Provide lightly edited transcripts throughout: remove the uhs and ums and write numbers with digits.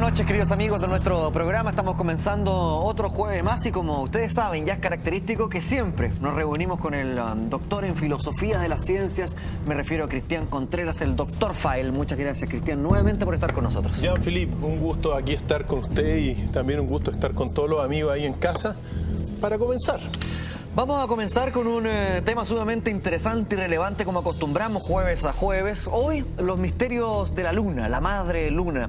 noches, queridos amigos de nuestro programa. Estamos comenzando otro jueves más y como ustedes saben, ya es característico que siempre nos reunimos con el doctor en filosofía de las ciencias. Me refiero a Cristian Contreras, el Dr. File. Muchas gracias, Cristian, nuevamente por estar con nosotros. Jean-Philippe, un gusto aquí estar con usted y también un gusto estar con todos los amigos ahí en casa para comenzar. Vamos a comenzar con un tema sumamente interesante y relevante como acostumbramos jueves a jueves. Hoy, los misterios de la luna, la madre luna.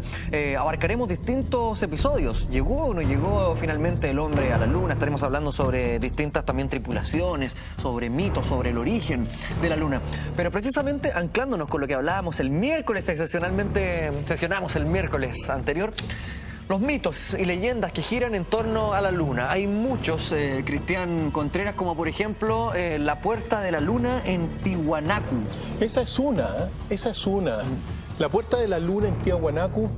Abarcaremos distintos episodios. ¿Llegó o no llegó finalmente el hombre a la luna? Estaremos hablando sobre distintas también tripulaciones, sobre mitos, sobre el origen de la luna. Pero precisamente anclándonos con lo que hablábamos el miércoles, excepcionalmente sesionamos el miércoles anterior. Los mitos y leyendas que giran en torno a la luna. Hay muchos, Cristian Contreras, como por ejemplo la puerta de la luna en Tiwanaku. Esa es una. La puerta de la luna en Tiwanaku.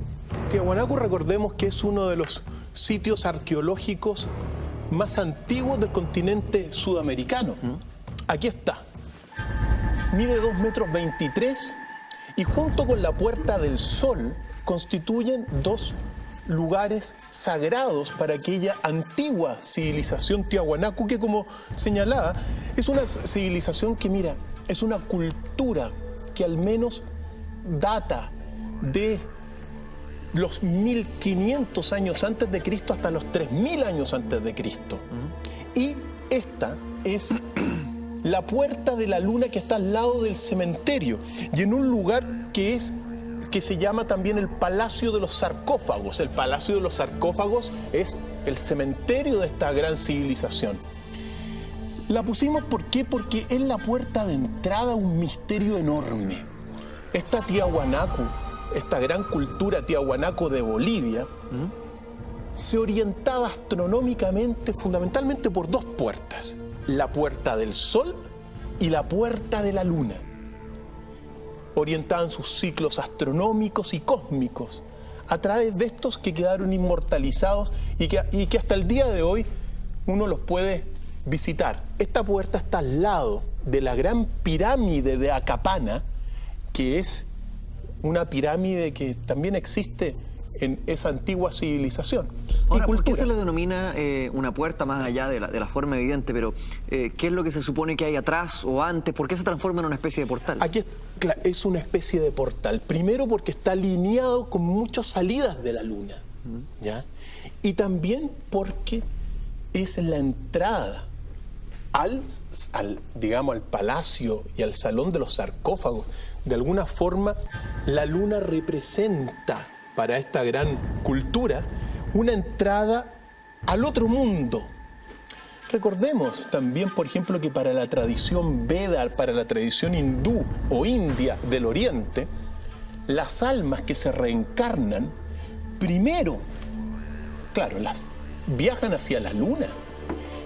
Tiwanaku, recordemos que es uno de los sitios arqueológicos más antiguos del continente sudamericano. Aquí está. Mide 2,23 metros y junto con la Puerta del Sol constituyen dos lugares sagrados para aquella antigua civilización Tiwanaku que, como señalaba, es una civilización que, mira, es una cultura que al menos data de los 1500 años antes de Cristo hasta los 3000 años antes de Cristo. Y esta es la puerta de la luna que está al lado del cementerio y en un lugar que se llama también el Palacio de los Sarcófagos. El Palacio de los Sarcófagos es el cementerio de esta gran civilización. La pusimos, ¿por qué? Porque es la puerta de entrada a un misterio enorme. Esta Tiwanaku, esta gran cultura Tiwanaku de Bolivia, se orientaba astronómicamente fundamentalmente por dos puertas: la Puerta del Sol y la Puerta de la Luna. Orientaban sus ciclos astronómicos y cósmicos a través de estos que quedaron inmortalizados y que hasta el día de hoy uno los puede visitar. Esta puerta está al lado de la gran pirámide de Acapana, que es una pirámide que también existe en esa antigua civilización. Ahora, ¿por qué se le denomina una puerta más allá de la forma evidente? Pero, ¿qué es lo que se supone que hay atrás o antes? ¿Por qué se transforma en una especie de portal? Aquí es una especie de portal. Primero porque está alineado con muchas salidas de la luna, ¿ya? Y también porque es la entrada digamos, al palacio y al salón de los sarcófagos. De alguna forma, la luna representa para esta gran cultura una entrada al otro mundo. Recordemos también, por ejemplo, que para la tradición Veda, para la tradición hindú o india del Oriente, las almas que se reencarnan, primero, claro, las viajan hacia la luna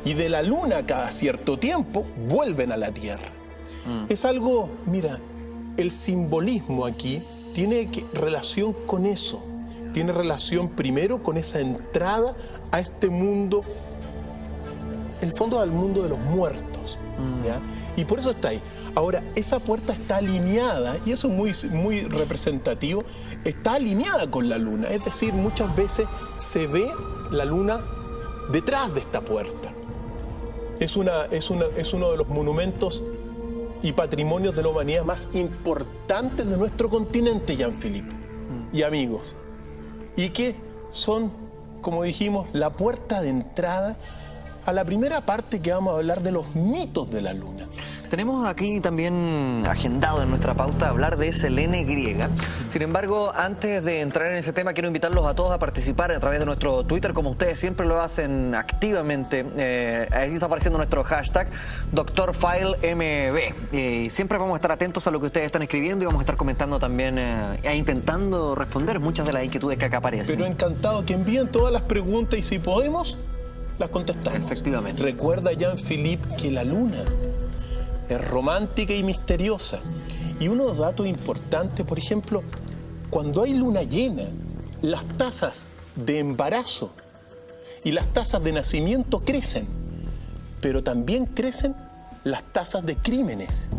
y de la luna cada cierto tiempo vuelven a la Tierra. Es algo, mira, el simbolismo aquí tiene relación con eso. Tiene relación primero con esa entrada a este mundo, el fondo del mundo de los muertos, ¿ya? Y por eso está ahí. Ahora, esa puerta está alineada, y eso es muy representativo, está alineada con la luna. Es decir, muchas veces se ve la luna detrás de esta puerta. Es uno de los monumentos y patrimonios de la humanidad más importantes de nuestro continente, Jean-Philippe, y amigos. Y que son, como dijimos, la puerta de entrada a la primera parte que vamos a hablar de los mitos de la luna. Tenemos aquí también agendado en nuestra pauta hablar de Selene griega. Sin embargo, antes de entrar en ese tema, quiero invitarlos a todos a participar a través de nuestro Twitter, como ustedes siempre lo hacen activamente. Ahí está apareciendo nuestro hashtag DrFileMB. Y siempre vamos a estar atentos a lo que ustedes están escribiendo y vamos a estar comentando también e intentando responder muchas de las inquietudes que acá aparecen. Pero encantado que envíen todas las preguntas y si podemos, las contestamos. Efectivamente. Recuerda, Jean-Philippe, que la luna es romántica y misteriosa. Y unos datos importantes, por ejemplo, cuando hay luna llena, las tasas de embarazo y las tasas de nacimiento crecen, pero también crecen las tasas de crímenes.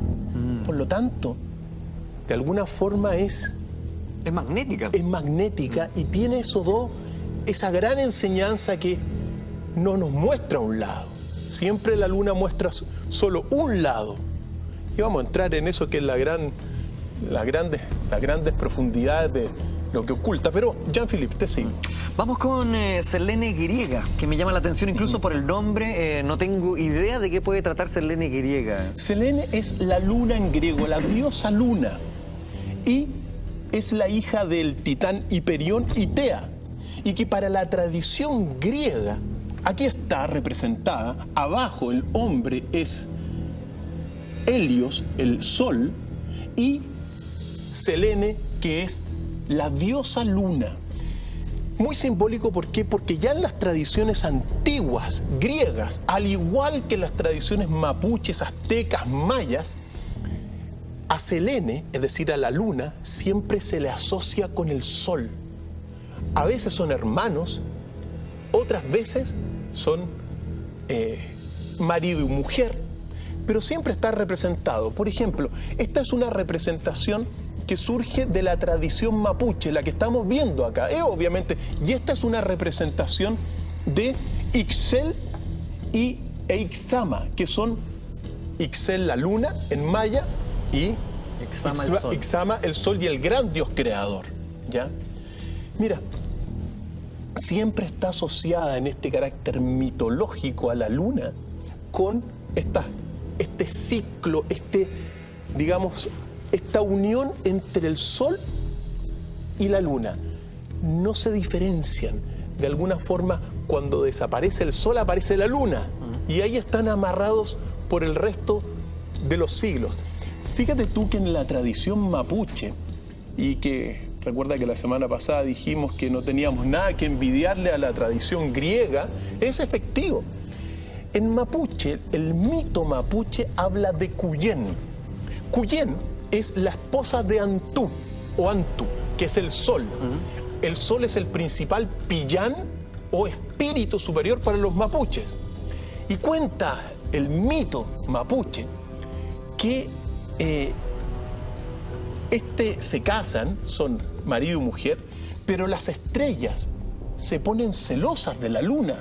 Por lo tanto, de alguna forma es Es magnética. Es magnética y tiene esa gran enseñanza que no nos muestra un lado. Siempre la luna muestra solo un lado. Y vamos a entrar en eso que es las grandes profundidades de lo que oculta. Pero, Jean-Philippe, te sigo. Vamos con Selene griega, que me llama la atención incluso por el nombre. No tengo idea de qué puede tratar Selene griega. Selene es la luna en griego, la diosa luna. Y es la hija del titán Hiperión y Tea. Y que para la tradición griega, aquí está representada, abajo el hombre es Helios, el sol, y Selene, que es la diosa luna. Muy simbólico, ¿por qué? Porque ya en las tradiciones antiguas griegas, al igual que en las tradiciones mapuches, aztecas, mayas, a Selene, es decir, a la luna, siempre se le asocia con el sol. A veces son hermanos, otras veces son marido y mujer, pero siempre está representado. Por ejemplo, esta es una representación que surge de la tradición mapuche, la que estamos viendo acá, obviamente, y esta es una representación de Ixchel e Ixama, que son Ixchel, la luna, en maya, y Ixama, el sol y el gran dios creador, ¿ya? Mira, siempre está asociada en este carácter mitológico a la luna con este ciclo, digamos, esta unión entre el sol y la luna. No se diferencian. De alguna forma, cuando desaparece el sol, aparece la luna. Y ahí están amarrados por el resto de los siglos. Fíjate tú que en la tradición mapuche, y que recuerda que la semana pasada dijimos que no teníamos nada que envidiarle a la tradición griega, es efectivo. En mapuche, el mito mapuche habla de Cuyén. Cuyén es la esposa de Antú, o Antu, que es el sol. El sol es el principal pillán o espíritu superior para los mapuches. Y cuenta el mito mapuche que se casan, son marido y mujer, pero las estrellas se ponen celosas de la luna.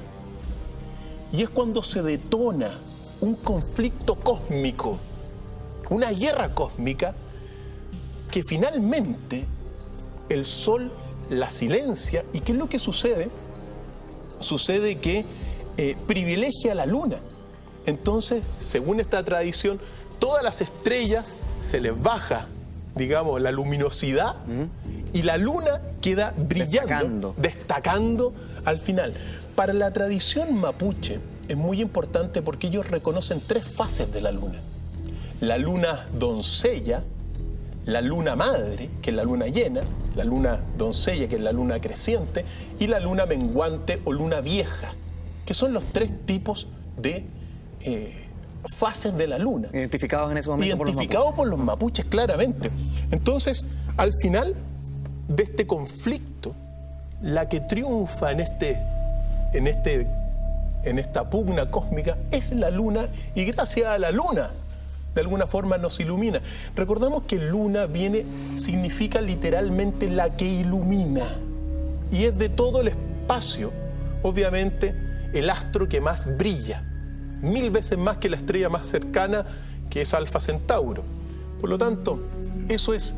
Y es cuando se detona un conflicto cósmico, una guerra cósmica, que finalmente el sol la silencia. ¿Y qué es lo que sucede? Sucede que privilegia a la luna. Entonces, según esta tradición, todas las estrellas se les baja, digamos, la luminosidad y la luna queda brillando, destacando al final. Para la tradición mapuche es muy importante porque ellos reconocen 3 fases de la luna. La luna doncella, la luna madre, que es la luna llena, la luna doncella, que es la luna creciente, y la luna menguante o luna vieja, que son los 3 tipos de fases de la luna. Identificados en ese momento por los mapuches, claramente. Entonces, al final de este conflicto, la que triunfa en esta pugna cósmica es la luna, y gracias a la luna, de alguna forma nos ilumina. Recordamos que luna significa literalmente la que ilumina, y es de todo el espacio, obviamente, el astro que más brilla, 1000 veces más que la estrella más cercana, que es Alfa Centauro. Por lo tanto, eso es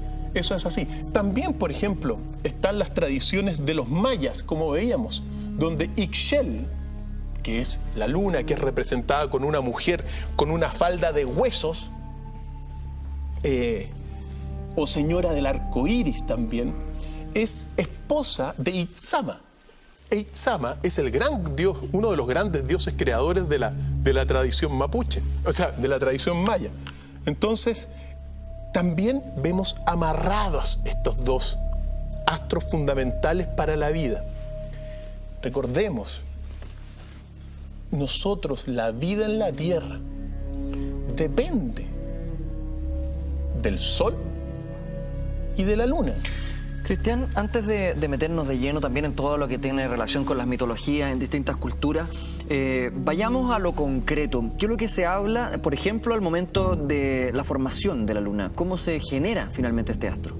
así. También, por ejemplo, están las tradiciones de los mayas, como veíamos, donde Ixchel, que es la luna, que es representada con una mujer con una falda de huesos, o señora del arco iris también, es esposa de Itzama. Itzama es el gran dios, uno de los grandes dioses creadores de la tradición mapuche, o sea, de la tradición maya. Entonces, también vemos amarrados estos 2 astros fundamentales para la vida. Recordemos, nosotros, la vida en la tierra, depende del sol y de la luna. Cristian, antes de meternos de lleno también en todo lo que tiene relación con las mitologías en distintas culturas, vayamos a lo concreto. ¿Qué es lo que se habla, por ejemplo, al momento de la formación de la luna? ¿Cómo se genera finalmente este astro?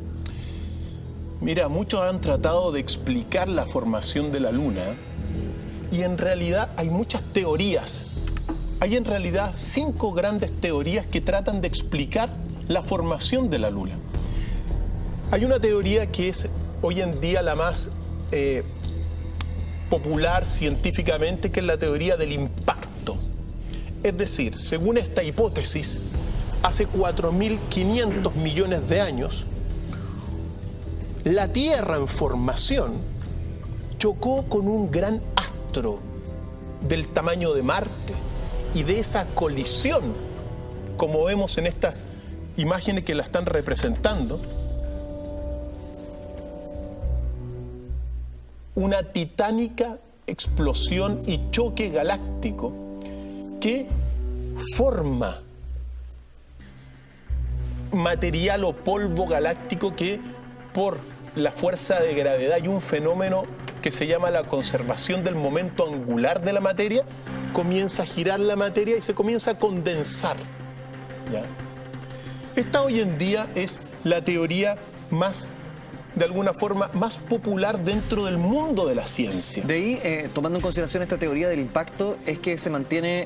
Mira, muchos han tratado de explicar la formación de la Luna y en realidad hay muchas teorías. Hay en realidad 5 grandes teorías que tratan de explicar la formación de la Luna. Hay una teoría que es hoy en día la más popular científicamente, que es la teoría del impacto. Es decir, según esta hipótesis, hace 4.500 millones de años, la Tierra en formación chocó con un gran astro del tamaño de Marte, y de esa colisión, como vemos en estas imágenes que la están representando, una titánica explosión y choque galáctico que forma material o polvo galáctico que, por la fuerza de gravedad y un fenómeno que se llama la conservación del momento angular de la materia, comienza a girar la materia y se comienza a condensar, ¿ya? Esta hoy en día es la teoría más, de alguna forma, más popular dentro del mundo de la ciencia. De ahí, tomando en consideración esta teoría del impacto, es que se mantiene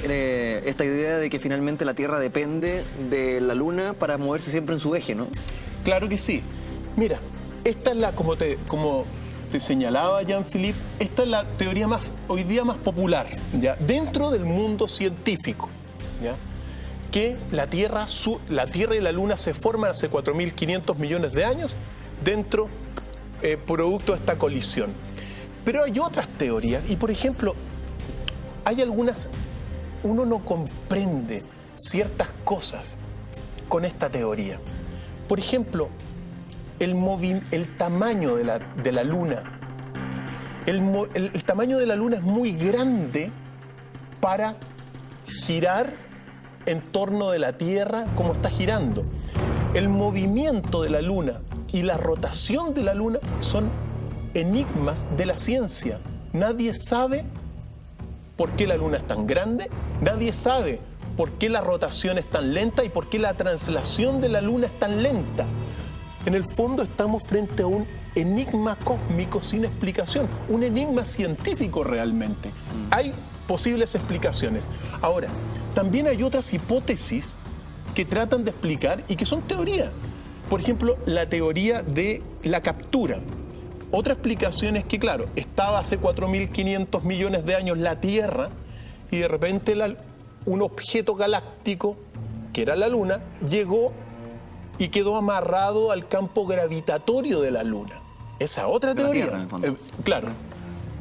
esta idea de que finalmente la Tierra depende de la Luna para moverse siempre en su eje, ¿no? Claro que sí. Mira, esta es la, como te señalaba Jean-Philippe, esta es la teoría hoy día más popular, ¿ya?, dentro del mundo científico, ¿ya?, que la Tierra y la Luna se forman hace 4.500 millones de años dentro, producto de esta colisión. Pero hay otras teorías y, por ejemplo, hay algunas, uno no comprende ciertas cosas con esta teoría. Por ejemplo, el tamaño de la Luna. El tamaño de la Luna es muy grande para girar en torno de la Tierra como está girando. El movimiento de la Luna y la rotación de la Luna son enigmas de la ciencia. Nadie sabe por qué la Luna es tan grande, nadie sabe por qué la rotación es tan lenta y por qué la traslación de la Luna es tan lenta. En el fondo estamos frente a un enigma cósmico sin explicación, un enigma científico realmente. Hay posibles explicaciones. Ahora, también hay otras hipótesis que tratan de explicar y que son teorías. Por ejemplo, la teoría de la captura. Otra explicación es que, claro, estaba hace 4.500 millones de años la Tierra y de repente un objeto galáctico, que era la Luna, llegó y quedó amarrado al campo gravitatorio de la Luna. Esa otra teoría. Tierra, en el fondo. Claro,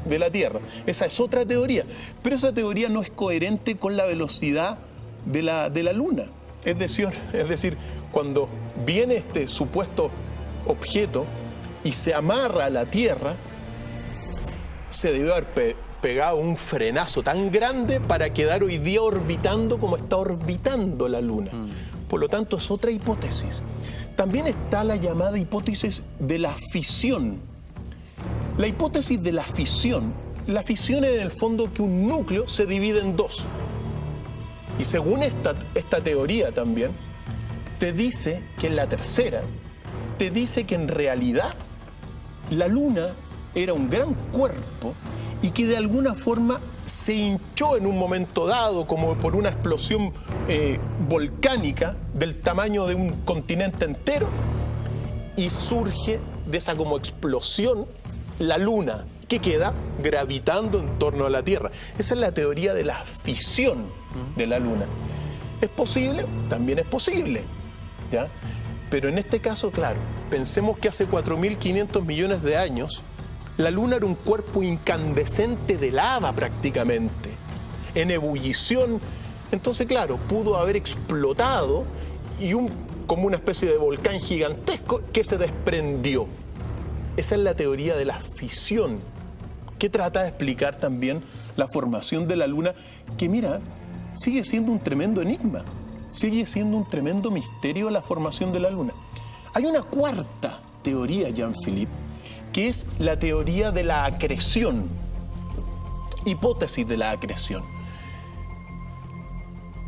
de la Tierra. Esa es otra teoría. Pero esa teoría no es coherente con la velocidad de la Luna. Es decir, cuando viene este supuesto objeto y se amarra a la Tierra, se debe haber pegado un frenazo tan grande para quedar hoy día orbitando como está orbitando la Luna. Por lo tanto, es otra hipótesis. También está la llamada hipótesis de la fisión. La hipótesis de la fisión es en el fondo que un núcleo se divide en dos. Y según esta teoría también, te dice que en la tercera, te dice que en realidad la Luna era un gran cuerpo y que de alguna forma se hinchó en un momento dado, como por una explosión volcánica del tamaño de un continente entero, y surge de esa como explosión la Luna, que queda gravitando en torno a la Tierra. Esa es la teoría de la fisión de la Luna. ¿Es posible? También es posible, ¿ya? Pero en este caso, claro, pensemos que hace 4.500 millones de años la Luna era un cuerpo incandescente de lava prácticamente, en ebullición. Entonces, claro, pudo haber explotado y como una especie de volcán gigantesco que se desprendió. Esa es la teoría de la fisión, que trata de explicar también la formación de la Luna, que mira, sigue siendo un tremendo enigma, sigue siendo un tremendo misterio la formación de la Luna. Hay una cuarta teoría, Jean-Philippe, que es la teoría de la acreción, hipótesis de la acreción.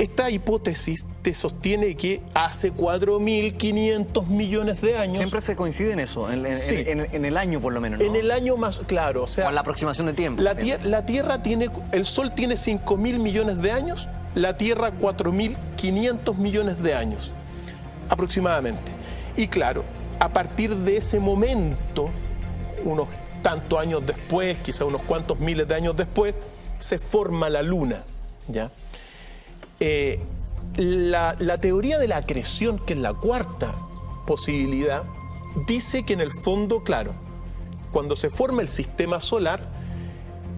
esta hipótesis te sostiene que hace 4.500 millones de años... Siempre se coincide en eso, Sí. en el año por lo menos, ¿no? En el año más, claro, o sea... O en la aproximación de tiempo. La Tierra tiene, el Sol tiene 5.000 millones de años, la Tierra 4.500 millones de años, aproximadamente. Y claro, a partir de ese momento, unos tantos años después, quizá unos cuantos miles de años después, se forma la Luna, ¿ya? La teoría de la acreción, que es la cuarta posibilidad, dice que en el fondo, claro, cuando se forma el sistema solar,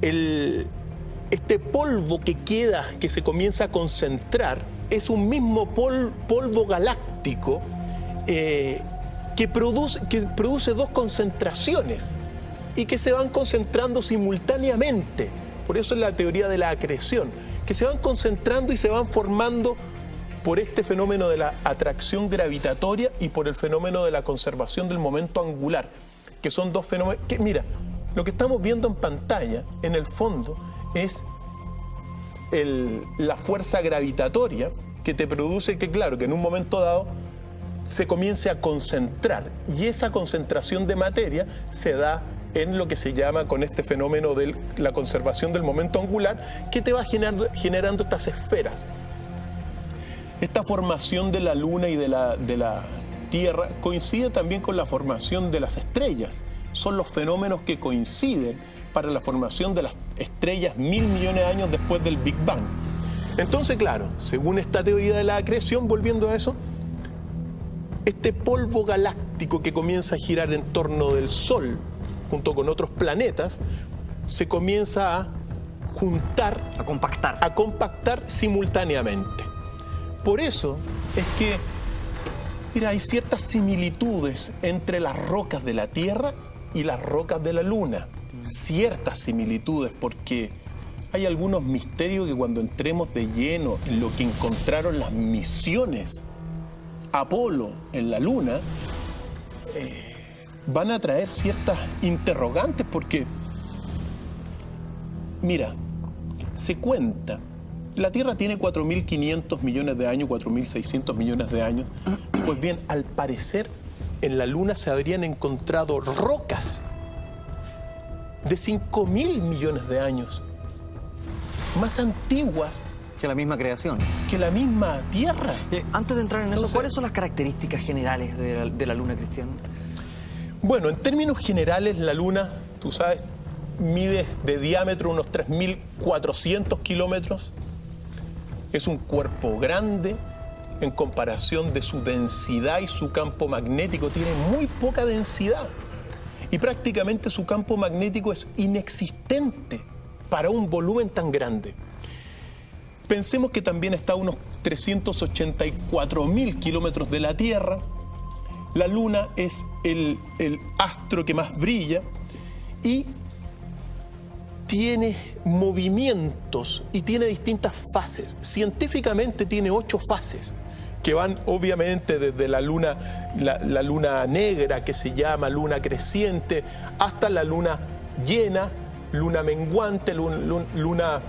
este polvo que queda, que se comienza a concentrar, es un mismo polvo galáctico que produce dos concentraciones y que se van concentrando simultáneamente. Por eso es la teoría de la acreción, que se van concentrando y se van formando por este fenómeno de la atracción gravitatoria y por el fenómeno de la conservación del momento angular, que son dos fenómenos que, mira, lo que estamos viendo en pantalla, en el fondo, es la fuerza gravitatoria que te produce que, claro, que en un momento dado se comience a concentrar, y esa concentración de materia se da en lo que se llama, con este fenómeno de la conservación del momento angular, que te va generando estas esferas. Esta formación de la Luna y de la Tierra coincide también con la formación de las estrellas. Son los fenómenos que coinciden para la formación de las estrellas 1.000 millones de años después del Big Bang. Entonces, claro, según esta teoría de la acreción, volviendo a eso, este polvo galáctico que comienza a girar en torno del Sol, junto con otros planetas, se comienza a juntar, a compactar simultáneamente. Por eso es que, mira, hay ciertas similitudes entre las rocas de la Tierra y las rocas de la Luna. Ciertas similitudes, porque hay algunos misterios que cuando entremos de lleno en lo que encontraron las misiones Apolo en la Luna, van a traer ciertas interrogantes, porque, mira, se cuenta, la Tierra tiene 4.500 millones de años, 4.600 millones de años. Pues bien, al parecer, en la Luna se habrían encontrado rocas de 5.000 millones de años, más antiguas que la misma creación, que la misma Tierra. Antes de entrar en Entonces, eso, ¿cuáles son las características generales de la Luna, Cristian? Bueno, en términos generales, la Luna, tú sabes, mide de diámetro unos 3.400 kilómetros. Es un cuerpo grande en comparación de su densidad y su campo magnético. Tiene muy poca densidad y prácticamente su campo magnético es inexistente para un volumen tan grande. Pensemos que también está a unos 384.000 kilómetros de la Tierra. La Luna es el astro que más brilla y tiene movimientos y tiene distintas fases. Científicamente tiene 8 fases que van obviamente desde la luna negra, que se llama luna creciente, hasta la luna llena, luna menguante, luna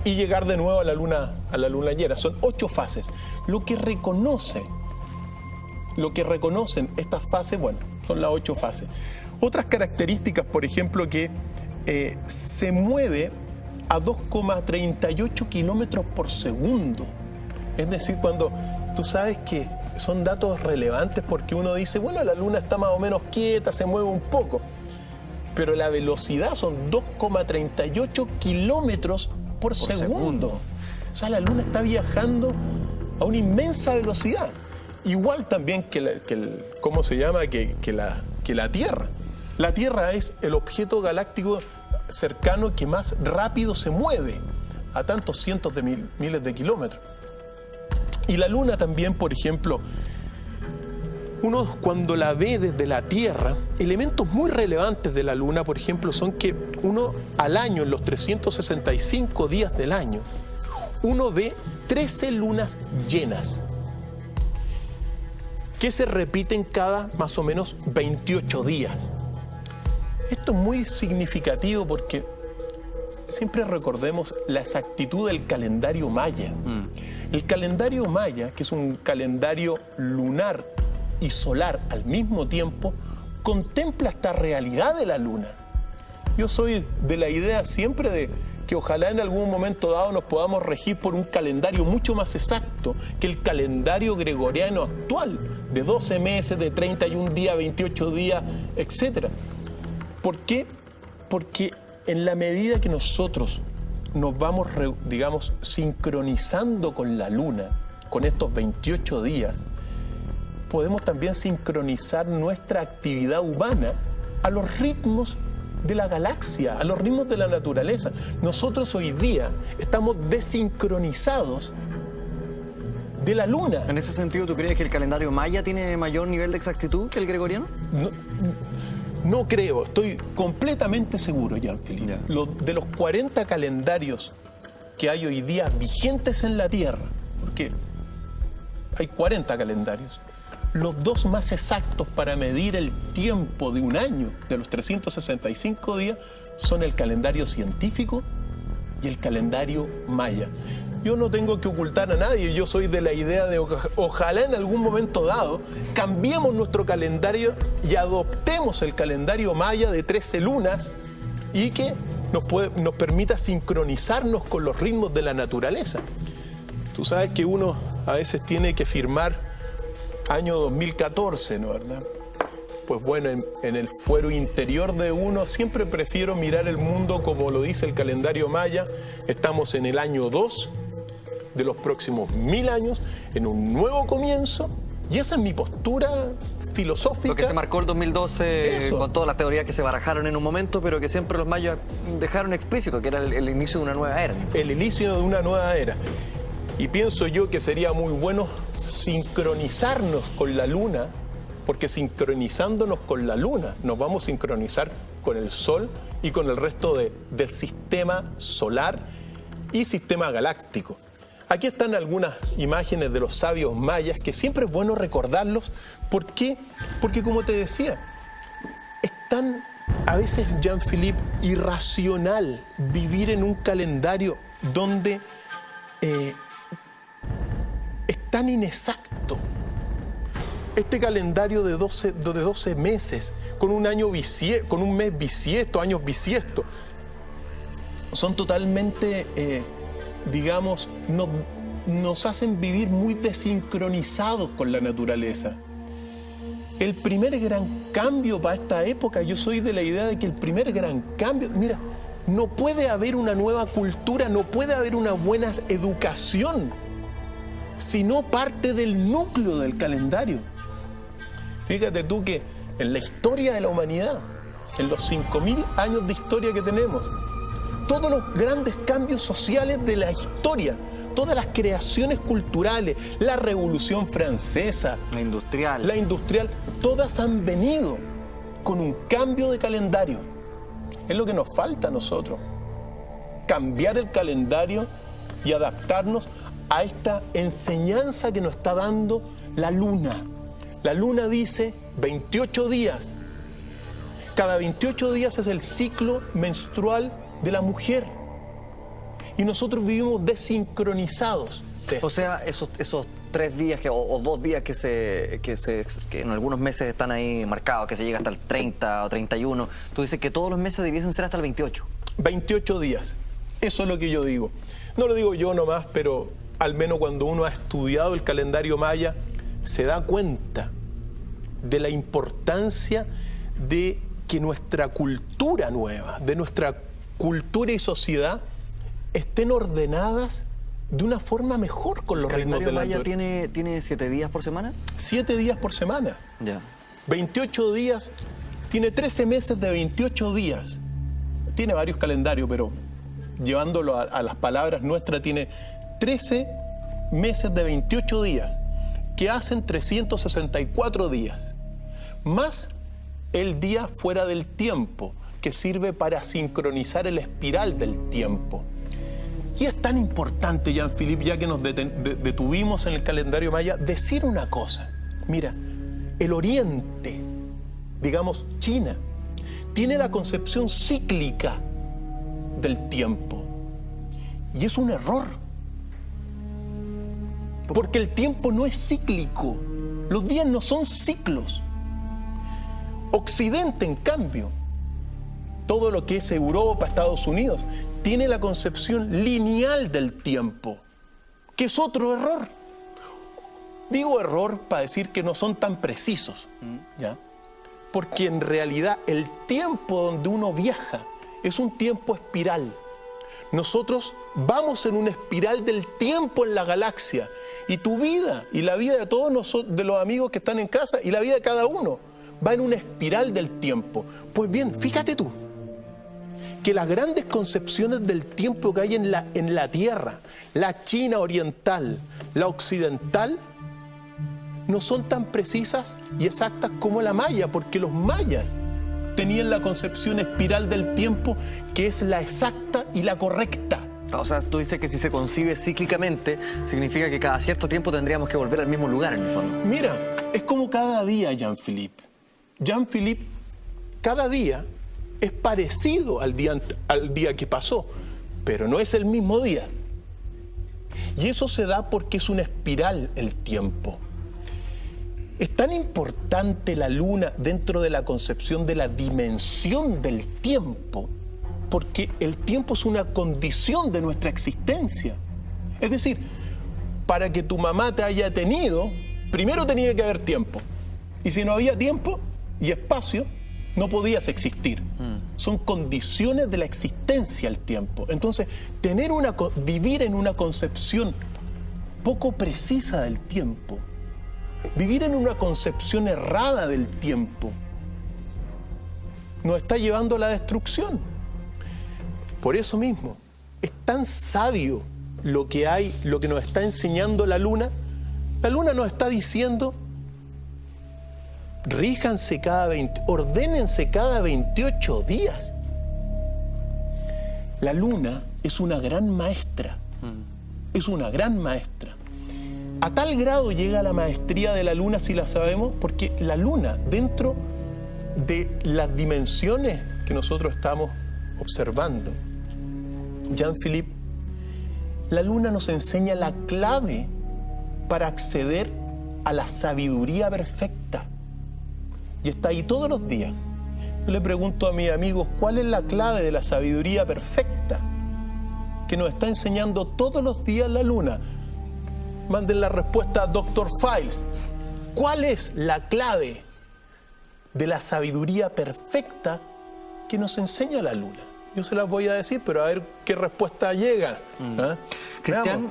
y llegar de nuevo a la luna llena. Son 8 fases. Lo que reconocen estas fases, bueno, son las 8 fases. Otras características, por ejemplo, que se mueve a 2,38 kilómetros por segundo. Es decir, cuando tú sabes que son datos relevantes, porque uno dice, bueno, la Luna está más o menos quieta, se mueve un poco, pero la velocidad son 2,38 kilómetros por segundo. O sea, la Luna está viajando a una inmensa velocidad. Igual también ¿cómo se llama? Que la Tierra. La Tierra es el objeto galáctico cercano que más rápido se mueve, a tantos cientos de miles de kilómetros. Y la Luna también, por ejemplo, uno cuando la ve desde la Tierra, elementos muy relevantes de la Luna, por ejemplo, son que uno al año, en los 365 días del año, uno ve 13 lunas llenas, que se repiten cada más o menos 28 días. Esto es muy significativo porque siempre recordemos la exactitud del calendario maya. El calendario maya, que es un calendario lunar y solar al mismo tiempo, contempla esta realidad de la luna. Yo soy de la idea siempre de que ojalá en algún momento dado nos podamos regir por un calendario mucho más exacto que el calendario gregoriano actual, de 12 meses, de 31 días, 28 días, etc. ¿Por qué? Porque en la medida que nosotros nos vamos, digamos, sincronizando con la luna, con estos 28 días, podemos también sincronizar nuestra actividad humana a los ritmos de la galaxia, a los ritmos de la naturaleza. Nosotros hoy día estamos desincronizados de la luna. En ese sentido, ¿tú crees que el calendario maya tiene mayor nivel de exactitud que el gregoriano? No creo, estoy completamente seguro, Jean-Philippe. De los 40 calendarios que hay hoy día vigentes en la Tierra, porque hay 40 calendarios, los dos más exactos para medir el tiempo de un año, de los 365 días, son el calendario científico y el calendario maya. Yo no tengo que ocultar a nadie, yo soy de la idea de ojalá en algún momento dado cambiemos nuestro calendario y adoptemos el calendario maya de 13 lunas y que nos permita sincronizarnos con los ritmos de la naturaleza. Tú sabes que uno a veces tiene que firmar año 2014, ¿no, verdad? Pues bueno, en el fuero interior de uno siempre prefiero mirar el mundo como lo dice el calendario maya. Estamos en el año 2 de los próximos 1000 años, en un nuevo comienzo, y esa es mi postura filosófica. Lo que se marcó el 2012 con todas las teorías que se barajaron en un momento, pero que siempre los mayas dejaron explícito, que era el inicio de una nueva era. El inicio de una nueva era. Y pienso yo que sería muy bueno sincronizarnos con la luna, porque sincronizándonos con la luna nos vamos a sincronizar con el sol y con el resto del sistema solar y sistema galáctico. Aquí están algunas imágenes de los sabios mayas que siempre es bueno recordarlos. ¿Por qué? Porque como te decía, es tan a veces, Jean-Philippe, irracional vivir en un calendario donde es tan inexacto. Este calendario de 12 meses, con un mes bisiesto, años bisiestos, son totalmente, digamos, nos hacen vivir muy desincronizados con la naturaleza. El primer gran cambio para esta época, yo soy de la idea de que el primer gran cambio, mira, no puede haber una nueva cultura, no puede haber una buena educación, si no parte del núcleo del calendario. Fíjate tú que en la historia de la humanidad, en los 5000 años de historia que tenemos, todos los grandes cambios sociales de la historia, todas las creaciones culturales, la Revolución Francesa, la industrial, todas han venido con un cambio de calendario. Es lo que nos falta a nosotros, cambiar el calendario y adaptarnos a esta enseñanza que nos está dando la luna. La luna dice 28 días. Cada 28 días es el ciclo menstrual de la mujer. Y nosotros vivimos desincronizados. O sea, esos 3 días o 2 días que en algunos meses están ahí marcados, que se llega hasta el 30 o 31, tú dices que todos los meses debiesen ser hasta el 28. 28 días. Eso es lo que yo digo. No lo digo yo nomás, pero al menos cuando uno ha estudiado el calendario maya, se da cuenta de la importancia de que nuestra cultura nueva, de nuestra cultura y sociedad, estén ordenadas de una forma mejor con los ritmos de la naturaleza. ¿El calendario maya tiene 7 días por semana? 7 días por semana. Ya. 28 días, tiene 13 meses de 28 días. Tiene varios calendarios, pero llevándolo a las palabras nuestras, tiene 13 meses de 28 días, que hacen 364 días, más el día fuera del tiempo, que sirve para sincronizar el espiral del tiempo. Y es tan importante, Jean-Philippe, ya que nos detuvimos en el calendario maya, decir una cosa. Mira, el Oriente, digamos China, tiene la concepción cíclica del tiempo. Y es un error. Porque el tiempo no es cíclico. Los días no son ciclos. Occidente, en cambio, todo lo que es Europa, Estados Unidos, tiene la concepción lineal del tiempo, que es otro error. Digo error para decir que no son tan precisos, ¿ya? Porque en realidad el tiempo donde uno viaja es un tiempo espiral. Nosotros vamos en una espiral del tiempo en la galaxia, y tu vida y la vida de todos nosotros, de los amigos que están en casa, y la vida de cada uno va en una espiral del tiempo. Pues bien, fíjate tú que las grandes concepciones del tiempo que hay en la Tierra, la China oriental, la occidental, no son tan precisas y exactas como la maya, porque los mayas tenían la concepción espiral del tiempo, que es la exacta y la correcta. O sea, tú dices que si se concibe cíclicamente, significa que cada cierto tiempo tendríamos que volver al mismo lugar, en el fondo. Mira, es como cada día, Jean-Philippe. Jean-Philippe, cada día es parecido al día que pasó, pero no es el mismo día. Y eso se da porque es una espiral el tiempo. Es tan importante la luna dentro de la concepción de la dimensión del tiempo, porque el tiempo es una condición de nuestra existencia. Es decir, para que tu mamá te haya tenido, primero tenía que haber tiempo. Y si no había tiempo y espacio, no podías existir. Son condiciones de la existencia el tiempo. Entonces, vivir en una concepción poco precisa del tiempo, vivir en una concepción errada del tiempo, nos está llevando a la destrucción. Por eso mismo, es tan sabio lo que nos está enseñando la luna. La luna nos está diciendo: ríjanse ordénense cada 28 días. La luna es una gran maestra. Es una gran maestra. A tal grado llega la maestría de la luna, si la sabemos, porque la luna, dentro de las dimensiones que nosotros estamos observando, Jean-Philippe, la luna nos enseña la clave para acceder a la sabiduría perfecta. Y está ahí todos los días. Yo le pregunto a mis amigos, ¿cuál es la clave de la sabiduría perfecta que nos está enseñando todos los días la luna? Manden la respuesta a Dr. Files. ¿Cuál es la clave de la sabiduría perfecta que nos enseña la luna? Yo se las voy a decir, pero a ver qué respuesta llega. Cristian,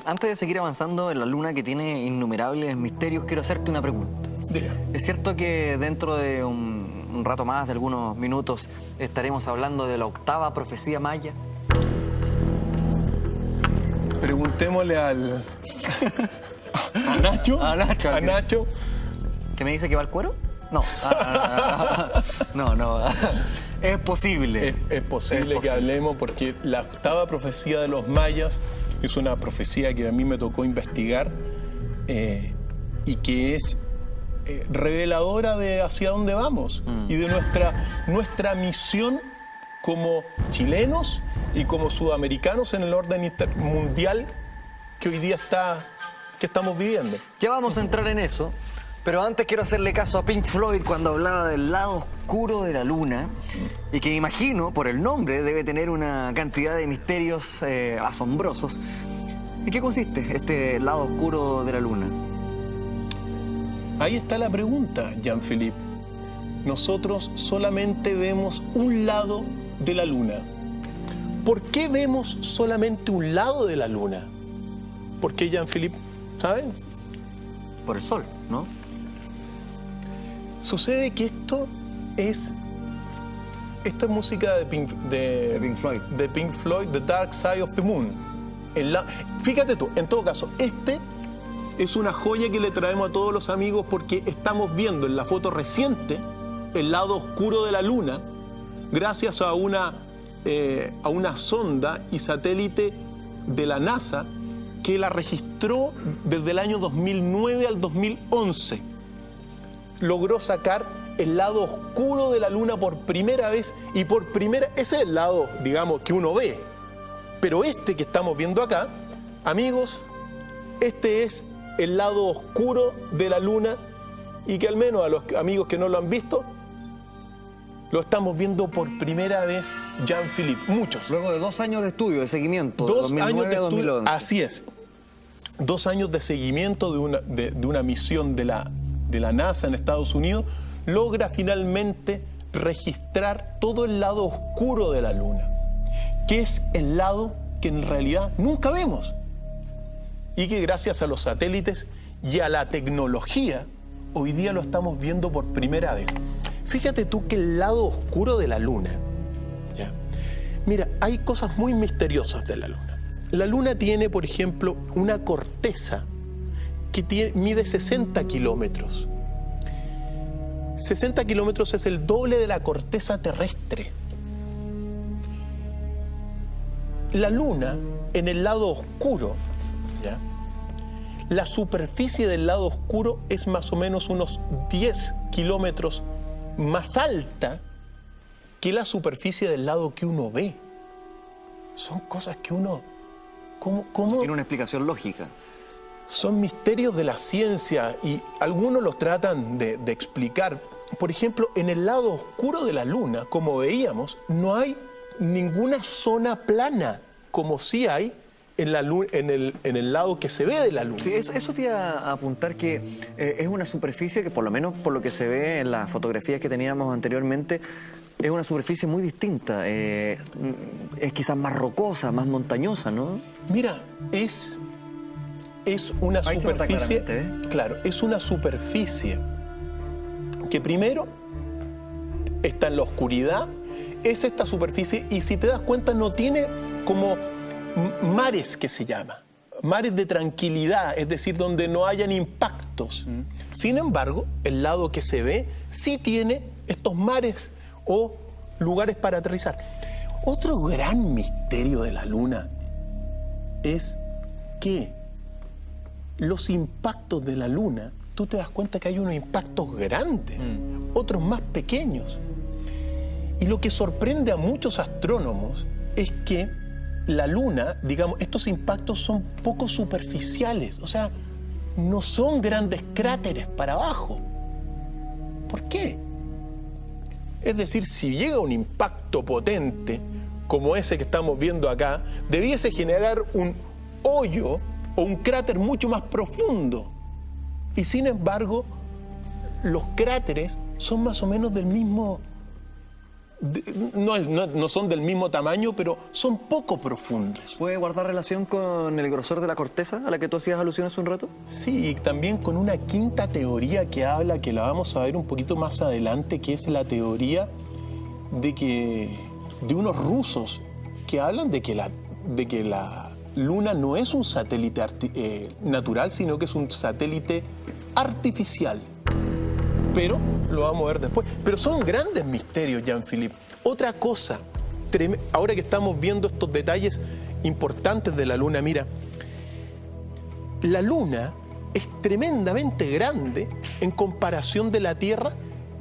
antes de seguir avanzando en la luna, que tiene innumerables misterios, quiero hacerte una pregunta. Diga. ¿Es cierto que dentro de un rato más, de algunos minutos, estaremos hablando de la octava profecía maya? Preguntémosle a Nacho. A Nacho. A Nacho. ¿Que me dice que va al cuero? No. No. Es posible. Es posible que hablemos, porque la octava profecía de los mayas es una profecía que a mí me tocó investigar y que es reveladora de hacia dónde vamos y de nuestra misión como chilenos y como sudamericanos en el orden mundial que hoy día estamos viviendo. Ya vamos a entrar en eso, pero antes quiero hacerle caso a Pink Floyd cuando hablaba del lado oscuro de la luna, y que imagino, por el nombre, debe tener una cantidad de misterios asombrosos. ¿En qué consiste este lado oscuro de la luna? Ahí está la pregunta, Jean-Philippe. Nosotros solamente vemos un lado de la luna. ¿Por qué vemos solamente un lado de la luna? ¿Por qué, Jean-Philippe? ¿Saben? Por el sol, ¿no? Sucede que esto es música de Pink Floyd. De Pink Floyd, The Dark Side of the Moon. Fíjate tú, en todo caso, es una joya que le traemos a todos los amigos, porque estamos viendo en la foto reciente el lado oscuro de la luna gracias a una sonda y satélite de la NASA que la registró desde el año 2009 al 2011. Logró sacar el lado oscuro de la luna por primera vez y ese es el lado, digamos, que uno ve. Pero este que estamos viendo acá, amigos, este es el lado oscuro de la luna y que al menos a los amigos que no lo han visto, lo estamos viendo por primera vez Jean-Philippe, muchos. Luego de 2 años de estudio, de seguimiento, de 2 años 2009 de a estudio, 2011. así es. 2 años de seguimiento de una misión de la NASA en Estados Unidos, logra finalmente registrar todo el lado oscuro de la luna, que es el lado que en realidad nunca vemos y que gracias a los satélites y a la tecnología hoy día lo estamos viendo por primera vez. Fíjate tú que el lado oscuro de la luna, ¿ya? Mira, hay cosas muy misteriosas de la luna. La luna tiene, por ejemplo, una corteza que mide 60 kilómetros. 60 kilómetros es el doble de la corteza terrestre. La luna, en el lado oscuro, ¿ya? La superficie del lado oscuro es más o menos unos 10 kilómetros más alta que la superficie del lado que uno ve. Son cosas que uno... ¿Cómo? Tiene una explicación lógica. Son misterios de la ciencia y algunos los tratan de explicar. Por ejemplo, en el lado oscuro de la luna, como veíamos, no hay ninguna zona plana, como sí hay en el lado que se ve de la luna. Sí, eso te iba a apuntar que es una superficie que, por lo menos por lo que se ve en las fotografías que teníamos anteriormente, es una superficie muy distinta. Es quizás más rocosa, más montañosa, ¿no? Mira, es una Ahí se nota superficie, claramente, ¿eh? Claro, es una superficie que primero está en la oscuridad, es esta superficie y si te das cuenta no tiene como mares que se llama, mares de tranquilidad, es decir, donde no hayan impactos. Sin embargo, el lado que se ve sí tiene estos mares o lugares para aterrizar. Otro gran misterio de la luna es que los impactos de la luna, tú te das cuenta que hay unos impactos grandes, otros más pequeños. Y lo que sorprende a muchos astrónomos es que la luna, digamos, estos impactos son poco superficiales, o sea, no son grandes cráteres para abajo. ¿Por qué? Es decir, si llega un impacto potente, como ese que estamos viendo acá, debiese generar un hoyo o un cráter mucho más profundo. Y sin embargo, los cráteres son más o menos del mismo... No son del mismo tamaño, pero son poco profundos. ¿Puede guardar relación con el grosor de la corteza a la que tú hacías alusión hace un rato? Sí, y también con una quinta teoría que habla, que la vamos a ver un poquito más adelante, que es la teoría de unos rusos que hablan de que la Luna no es un satélite natural, sino que es un satélite artificial. Pero lo vamos a ver después. Pero son grandes misterios, Jean-Philippe. Otra cosa, ahora que estamos viendo estos detalles importantes de la Luna, mira, la Luna es tremendamente grande en comparación de la Tierra,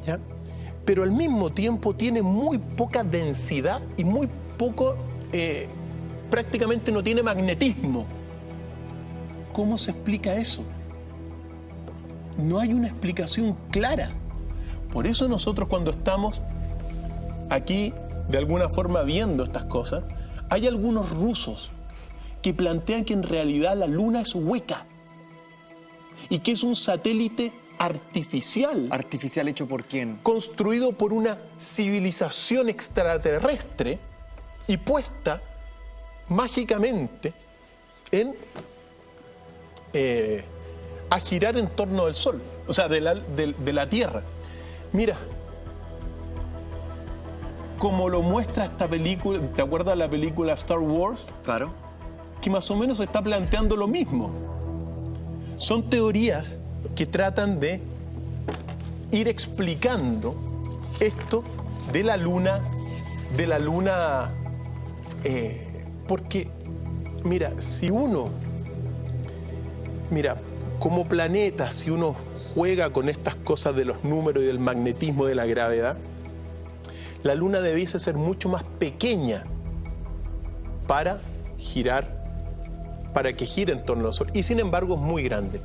¿ya? Pero al mismo tiempo tiene muy poca densidad y muy poco, prácticamente no tiene magnetismo. ¿Cómo se explica eso? No hay una explicación clara. Por eso nosotros cuando estamos aquí de alguna forma viendo estas cosas, hay algunos rusos que plantean que en realidad la Luna es hueca y que es un satélite artificial. ¿Artificial hecho por quién? Construido por una civilización extraterrestre y puesta mágicamente a girar en torno del Sol, o sea, de la Tierra. Mira, como lo muestra esta película, ¿te acuerdas de la película Star Wars? Claro. Que más o menos está planteando lo mismo. Son teorías que tratan de ir explicando esto de la Luna, porque, mira, como planeta, si uno juega con estas cosas de los números y del magnetismo de la gravedad, la Luna debiese ser mucho más pequeña para que gire en torno al Sol. Y sin embargo es muy grande.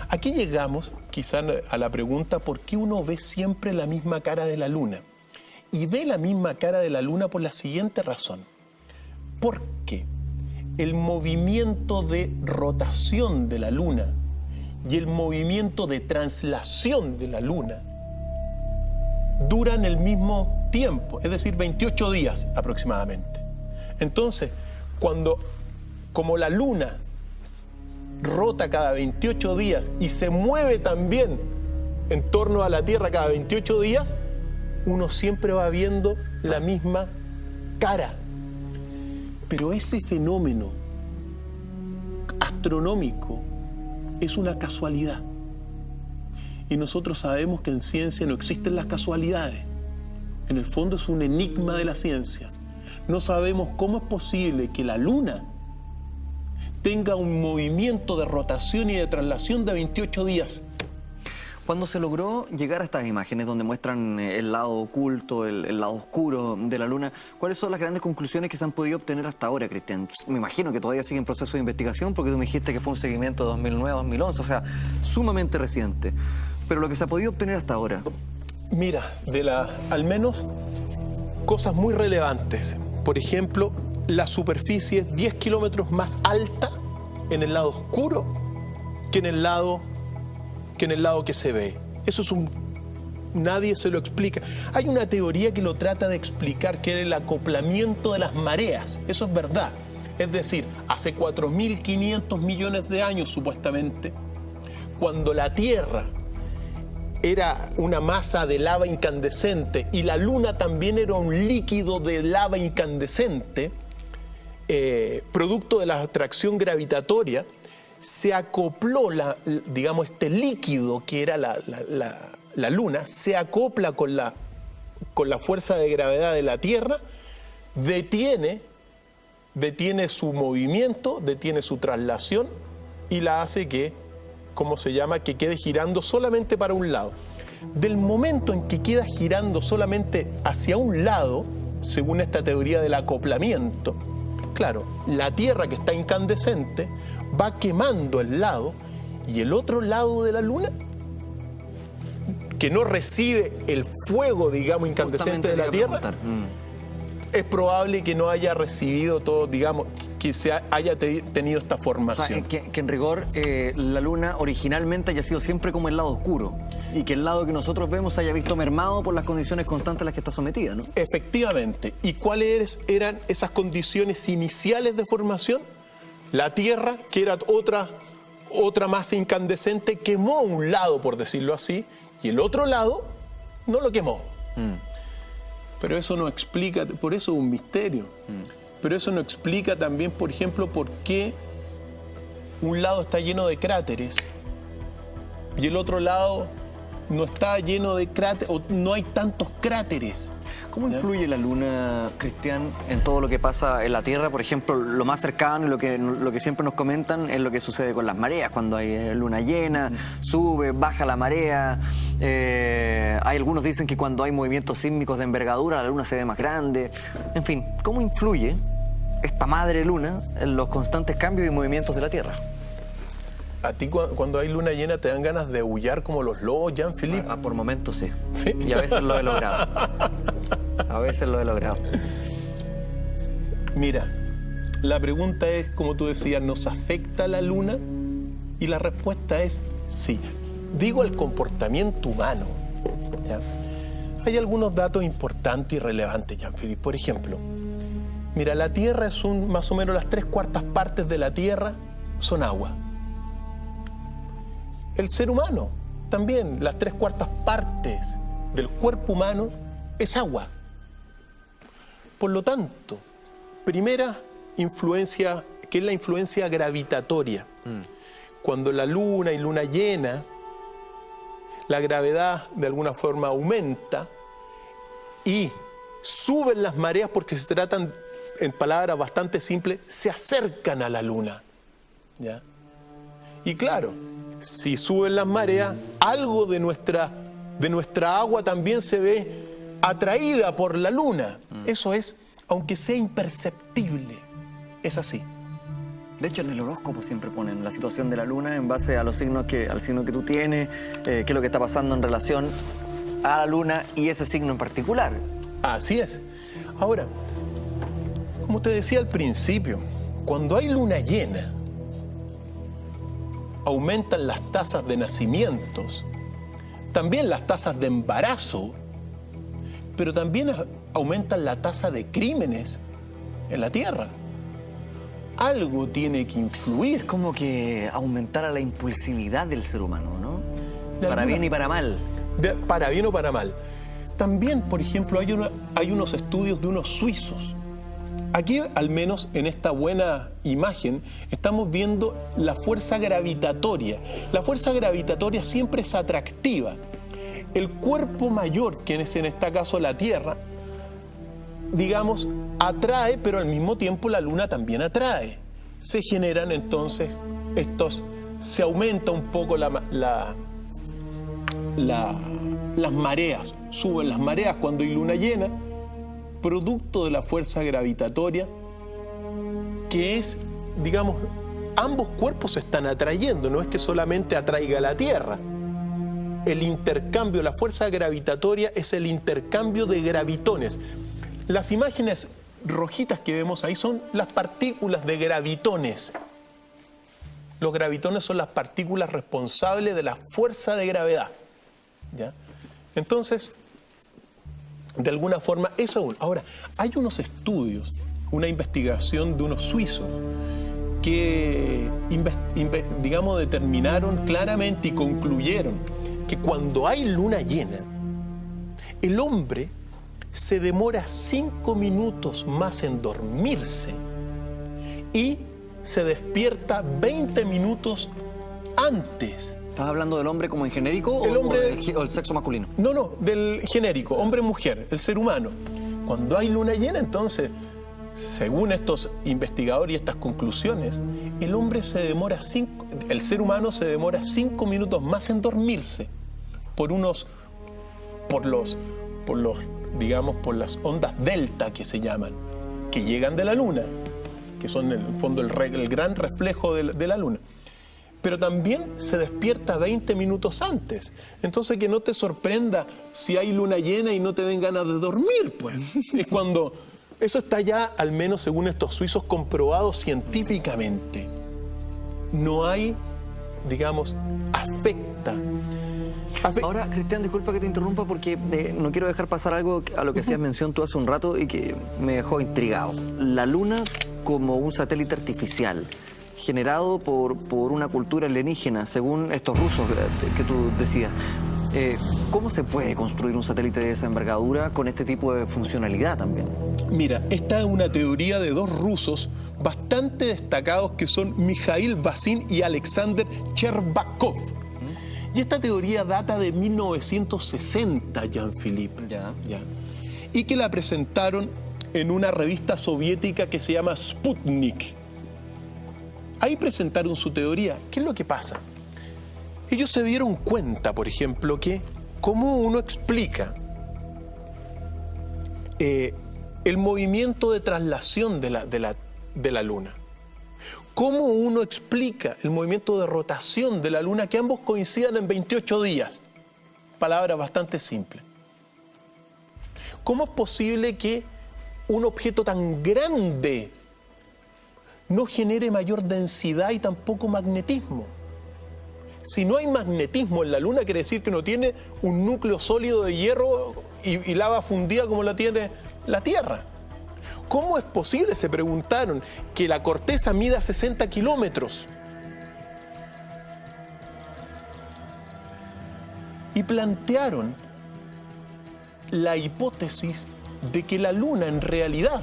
Aquí llegamos quizás a la pregunta, ¿por qué uno ve siempre la misma cara de la Luna? Y ve la misma cara de la Luna por la siguiente razón. Porque el movimiento de rotación de la Luna y el movimiento de traslación de la Luna duran el mismo tiempo, es decir, 28 días aproximadamente. Entonces, como la Luna rota cada 28 días y se mueve también en torno a la Tierra cada 28 días, uno siempre va viendo la misma cara. Pero ese fenómeno astronómico es una casualidad. Y nosotros sabemos que en ciencia no existen las casualidades. En el fondo es un enigma de la ciencia. No sabemos cómo es posible que la Luna tenga un movimiento de rotación y de traslación de 28 días. Cuando se logró llegar a estas imágenes donde muestran el lado oculto, el lado oscuro de la Luna, ¿cuáles son las grandes conclusiones que se han podido obtener hasta ahora, Cristian? Me imagino que todavía sigue en proceso de investigación porque tú me dijiste que fue un seguimiento de 2009 a 2011, o sea, sumamente reciente. Pero lo que se ha podido obtener hasta ahora. Mira, al menos cosas muy relevantes. Por ejemplo, la superficie es 10 kilómetros más alta en el lado oscuro que en el lado que se ve. Eso nadie se lo explica. Hay una teoría que lo trata de explicar, que es el acoplamiento de las mareas. Eso es verdad. Es decir, hace 4.500 millones de años, supuestamente, cuando la Tierra era una masa de lava incandescente y la Luna también era un líquido de lava incandescente, producto de la atracción gravitatoria, se acopló, este líquido que era la Luna, se acopla con la fuerza de gravedad de la Tierra, detiene su movimiento, detiene su traslación y la hace que quede girando solamente para un lado. Del momento en que queda girando solamente hacia un lado, según esta teoría del acoplamiento, claro, la Tierra, que está incandescente, va quemando el lado, y el otro lado de la Luna, que no recibe el fuego, digamos, incandescente de la Tierra, es probable que no haya recibido todo, digamos, que haya tenido esta formación. O sea, que en rigor la Luna originalmente haya sido siempre como el lado oscuro y que el lado que nosotros vemos haya visto mermado por las condiciones constantes a las que está sometida, ¿no? Efectivamente. ¿Y cuáles eran esas condiciones iniciales de formación? La Tierra, que era otra masa incandescente, quemó un lado, por decirlo así, y el otro lado no lo quemó. Pero eso no explica, por eso es un misterio. Pero eso no explica también, por ejemplo, por qué un lado está lleno de cráteres y el otro lado no está lleno de cráteres, o no hay tantos cráteres. ¿Cómo influye la Luna, Cristian, en todo lo que pasa en la Tierra? Por ejemplo, lo más cercano y lo que siempre nos comentan es lo que sucede con las mareas. Cuando hay luna llena, sube, baja la marea. Hay algunos dicen que cuando hay movimientos sísmicos de envergadura, la Luna se ve más grande. En fin, ¿cómo influye esta madre Luna en los constantes cambios y movimientos de la Tierra? ¿A ti cuando hay luna llena te dan ganas de aullar como los lobos, Jean-Philippe? Por momentos sí. ¿Sí? Y a veces lo he logrado. A veces lo he logrado. Mira, la pregunta es, como tú decías, ¿nos afecta la luna? Y la respuesta es sí. Digo el comportamiento humano, ¿ya? Hay algunos datos importantes y relevantes, Jean-Philippe. Por ejemplo, mira, la Tierra es más o menos las 3/4 partes de la Tierra son agua. El ser humano también, las 3/4 partes del cuerpo humano es agua. Por lo tanto, primera influencia, que es la influencia gravitatoria. Cuando la luna y luna llena, la gravedad de alguna forma aumenta y suben las mareas porque se tratan, en palabras bastante simples, se acercan a la luna, ¿ya? Y claro, si suben las mareas, algo de nuestra agua también se ve atraída por la luna. Eso es, aunque sea imperceptible, es así. De hecho, en el horóscopo siempre ponen la situación de la luna en base a los signos al signo que tú tienes, qué es lo que está pasando en relación a la luna y ese signo en particular. Así es. Ahora, como te decía al principio, cuando hay luna llena, aumentan las tasas de nacimientos, también las tasas de embarazo, pero también aumentan la tasa de crímenes en la Tierra. Algo tiene que influir. Es como que aumentara la impulsividad del ser humano, ¿no? De Para alguna- bien y para mal. Para bien o para mal. También, por ejemplo, hay unos estudios de unos suizos. Aquí, al menos en esta buena imagen, estamos viendo la fuerza gravitatoria. La fuerza gravitatoria siempre es atractiva. El cuerpo mayor, que es en este caso la Tierra, digamos, atrae, pero al mismo tiempo la Luna también atrae. Se generan entonces se aumenta un poco las mareas, suben las mareas cuando hay luna llena, producto de la fuerza gravitatoria, que es, digamos, ambos cuerpos se están atrayendo, no es que solamente atraiga la Tierra. El intercambio, la fuerza gravitatoria es el intercambio de gravitones. Las imágenes rojitas que vemos ahí son las partículas de gravitones. Los gravitones son las partículas responsables de la fuerza de gravedad. ¿Ya? Entonces, de alguna forma, eso aún. Ahora, hay unos estudios, una investigación de unos suizos que, digamos, determinaron claramente y concluyeron que cuando hay luna llena, el hombre se demora 5 minutos más en dormirse y se despierta 20 minutos antes. ¿Estás hablando del hombre como en genérico El hombre- o el sexo masculino? No, del genérico, hombre-mujer, el ser humano. Cuando hay luna llena, entonces, según estos investigadores y estas conclusiones, el ser humano se demora 5 minutos más en dormirse por las ondas delta que se llaman, que llegan de la luna, que son en el fondo el gran reflejo de la luna. Pero también se despierta 20 minutos antes. Entonces, que no te sorprenda si hay luna llena y no te den ganas de dormir, pues. Es cuando eso está ya, al menos según estos suizos, comprobado científicamente. No hay, digamos, afecta. Ahora, Cristian, disculpa que te interrumpa porque no quiero dejar pasar algo a lo que hacías mención tú hace un rato y que me dejó intrigado. La Luna como un satélite artificial generado por una cultura alienígena, según estos rusos que tú decías. ¿Cómo se puede construir un satélite de esa envergadura con este tipo de funcionalidad también? Mira, esta es una teoría de dos rusos bastante destacados que son Mikhail Basin y Alexander Cherbakov. Y esta teoría data de 1960, Jean-Philippe. Ya. Y que la presentaron en una revista soviética que se llama Sputnik. Ahí presentaron su teoría. ¿Qué es lo que pasa? Ellos se dieron cuenta, por ejemplo, que cómo uno explica el movimiento de traslación de la Luna. ¿Cómo uno explica el movimiento de rotación de la Luna, que ambos coincidan en 28 días? Palabra bastante simple. ¿Cómo es posible que un objeto tan grande no genere mayor densidad y tampoco magnetismo? Si no hay magnetismo en la Luna, quiere decir que no tiene un núcleo sólido de hierro y lava fundida como la tiene la Tierra. ¿Cómo es posible, se preguntaron, que la corteza mida 60 kilómetros? Y plantearon la hipótesis de que la Luna en realidad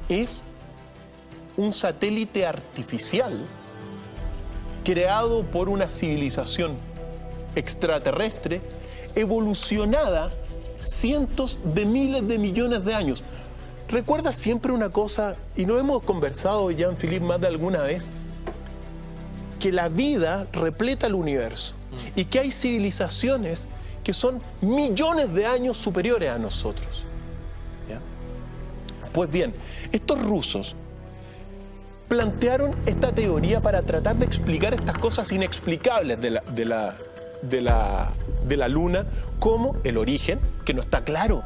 es un satélite artificial creado por una civilización extraterrestre evolucionada cientos de miles de millones de años. Recuerda siempre una cosa, y lo hemos conversado, Jean-Philippe, más de alguna vez, que la vida repleta el universo. y que hay civilizaciones que son millones de años superiores a nosotros. ¿Ya? Pues bien, estos rusos plantearon esta teoría para tratar de explicar estas cosas inexplicables de la Luna, como el origen, que no está claro.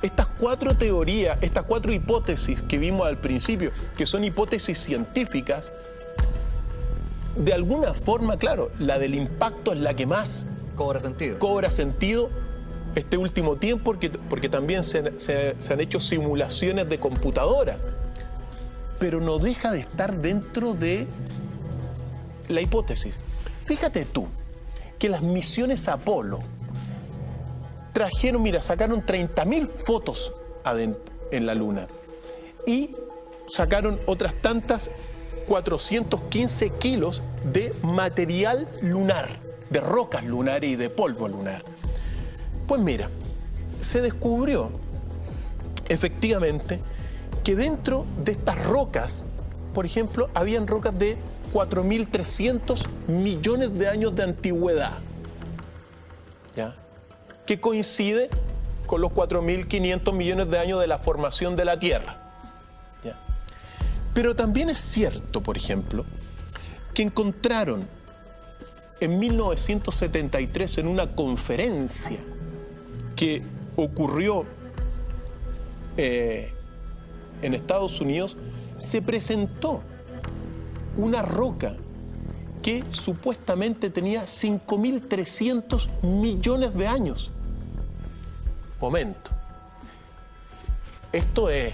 Estas cuatro teorías, estas cuatro hipótesis que vimos al principio, que son hipótesis científicas, de alguna forma, claro, la del impacto es la que más cobra sentido este último tiempo, porque también se han hecho simulaciones de computadora, pero no deja de estar dentro de la hipótesis. Fíjate tú que las misiones Apolo sacaron 30.000 fotos en la Luna y sacaron otras tantas 415 kilos de material lunar, de rocas lunares y de polvo lunar. Pues mira, se descubrió efectivamente que dentro de estas rocas, por ejemplo, habían rocas de 4.300 millones de años de antigüedad, ¿ya? Que coincide con los 4.500 millones de años de la formación de la Tierra. ¿Ya? Pero también es cierto, por ejemplo, que encontraron en 1973 en una conferencia que ocurrió en Estados Unidos, se presentó una roca que supuestamente tenía 5.300 millones de años. Momento. Esto es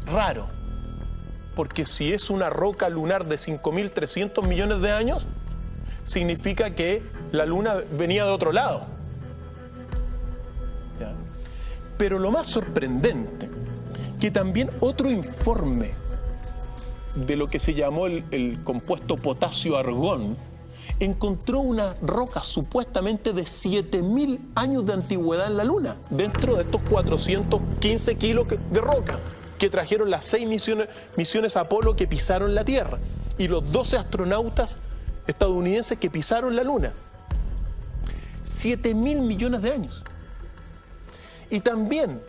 raro, porque si es una roca lunar de 5.300 millones de años, significa que la Luna venía de otro lado. ¿Ya? Pero lo más sorprendente, que también otro informe de lo que se llamó el compuesto potasio-argón, encontró una roca supuestamente de 7.000 años de antigüedad en la Luna, dentro de estos 415 kilos de roca que trajeron las 6 misiones Apolo que pisaron la Tierra y los 12 astronautas estadounidenses que pisaron la Luna. 7.000 millones de años. Y también,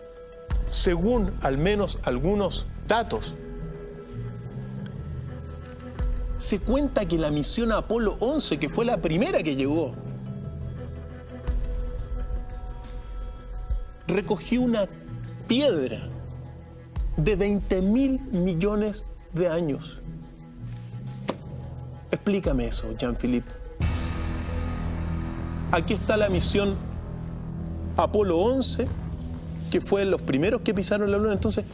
según al menos algunos datos, se cuenta que la misión Apolo 11, que fue la primera que llegó, recogió una piedra de 20.000 millones de años. Explícame eso, Jean-Philippe. Aquí está la misión Apolo 11, que fue los primeros que pisaron la Luna. Entonces,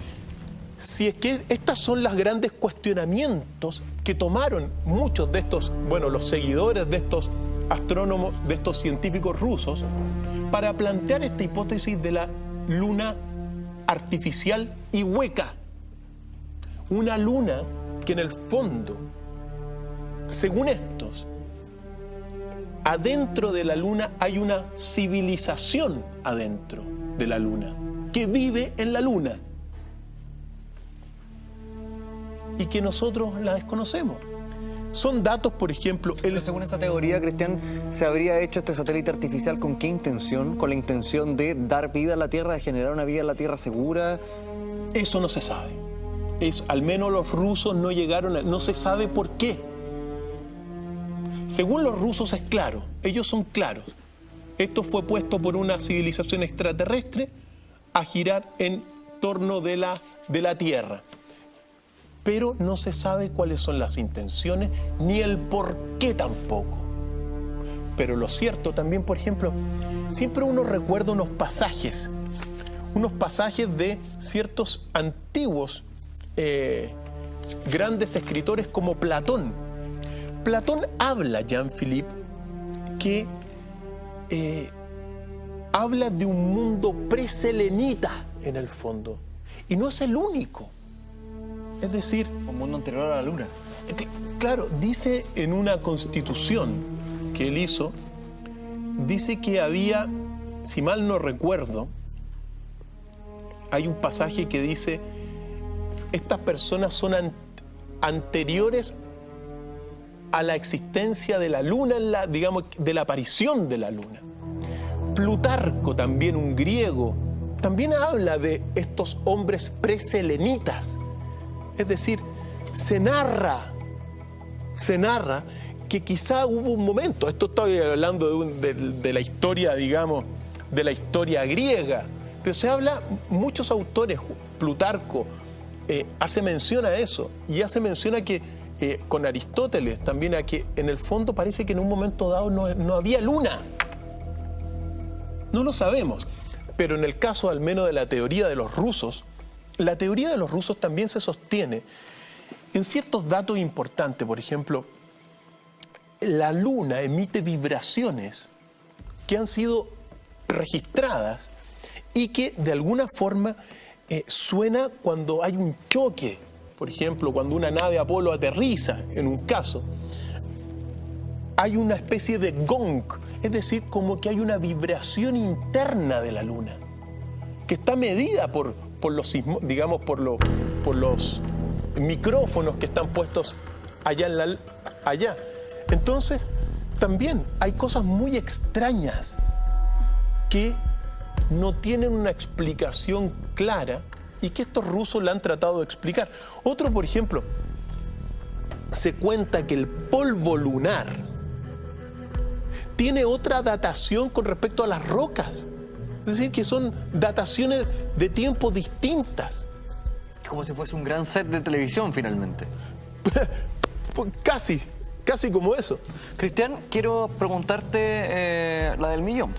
si es que estas son los grandes cuestionamientos que tomaron muchos de estos, los seguidores de estos astrónomos, de estos científicos rusos, para plantear esta hipótesis de la luna artificial y hueca. Una luna que en el fondo, según estos, adentro de la luna hay una civilización adentro de la luna, que vive en la luna y que nosotros la desconocemos. Son datos, por ejemplo... Según esa teoría, Cristian, ¿se habría hecho este satélite artificial con qué intención? ¿Con la intención de dar vida a la Tierra, de generar una vida en la Tierra segura? Eso no se sabe. Al menos los rusos no llegaron no se sabe por qué. Según los rusos es claro, ellos son claros. Esto fue puesto por una civilización extraterrestre a girar en torno de la Tierra. Pero no se sabe cuáles son las intenciones ni el por qué tampoco. Pero lo cierto también, por ejemplo, siempre uno recuerda unos pasajes de ciertos antiguos grandes escritores como Platón. Platón habla, Jean-Philippe, que habla de un mundo preselenita en el fondo. Y no es el único. Es decir, un mundo anterior a la Luna. Claro, dice en una constitución que él hizo, dice que había, si mal no recuerdo, hay un pasaje que dice, estas personas son anteriores a la existencia de la luna, digamos, de la aparición de la luna. Plutarco, también un griego, también habla de estos hombres preselenitas. Es decir, se narra que quizá hubo un momento, esto estoy hablando de la historia, digamos, de la historia griega, pero se habla, muchos autores, Plutarco hace mención a eso, y hace mención a que con Aristóteles también, a que en el fondo parece que en un momento dado no había luna. No lo sabemos, pero en el caso al menos de la teoría de los rusos, la teoría de los rusos también se sostiene en ciertos datos importantes. Por ejemplo, la luna emite vibraciones que han sido registradas y que de alguna forma suena cuando hay un choque. Por ejemplo, cuando una nave Apolo aterriza, en un caso, hay una especie de gong, es decir, como que hay una vibración interna de la luna, que está medida por los digamos, por los micrófonos que están puestos allá. Entonces, también hay cosas muy extrañas que no tienen una explicación clara y que estos rusos la han tratado de explicar. Otro, por ejemplo, se cuenta que el polvo lunar tiene otra datación con respecto a las rocas. Es decir, que son dataciones de tiempo distintas. Como si fuese un gran set de televisión, finalmente. Casi como eso. Cristian, quiero preguntarte la del millón.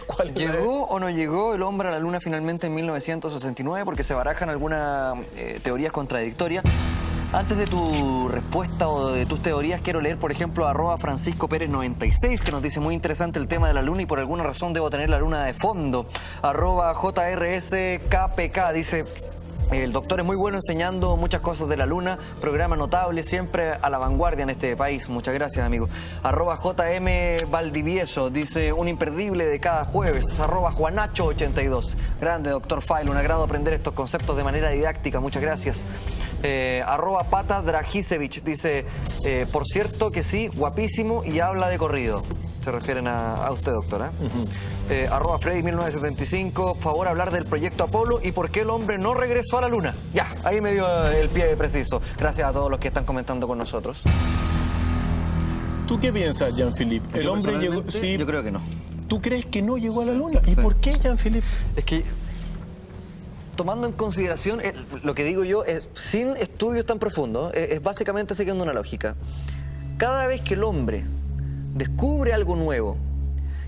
¿Cuál ¿Llegó o no llegó el hombre a la luna finalmente en 1969? Porque se barajan algunas teorías contradictorias. Antes de tu respuesta o de tus teorías, quiero leer, por ejemplo, a Francisco Pérez 96, que nos dice muy interesante el tema de la luna y por alguna razón debo tener la luna de fondo. @JRSKPK dice: el doctor es muy bueno enseñando muchas cosas de la luna, programa notable, siempre a la vanguardia en este país. Muchas gracias, amigo. @JM Valdivieso dice: un imperdible de cada jueves. @Juanacho82. Grande, doctor Fail, un agrado aprender estos conceptos de manera didáctica. Muchas gracias. @Pata Dragisevich dice: por cierto que sí, guapísimo y habla de corrido. Se refieren a usted, doctora. @Freddy1975, favor hablar del proyecto Apolo y por qué el hombre no regresó a la luna. Ya, ahí me dio el pie preciso. Gracias a todos los que están comentando con nosotros. ¿Tú qué piensas, Jean-Philippe? ¿El hombre llegó? Sí. Yo creo que no. ¿Tú crees que no llegó a la luna? ¿Y Sí. por qué, Jean-Philippe? Es que, tomando en consideración lo que digo yo, sin estudios tan profundos, es básicamente siguiendo una lógica. Cada vez que el hombre descubre algo nuevo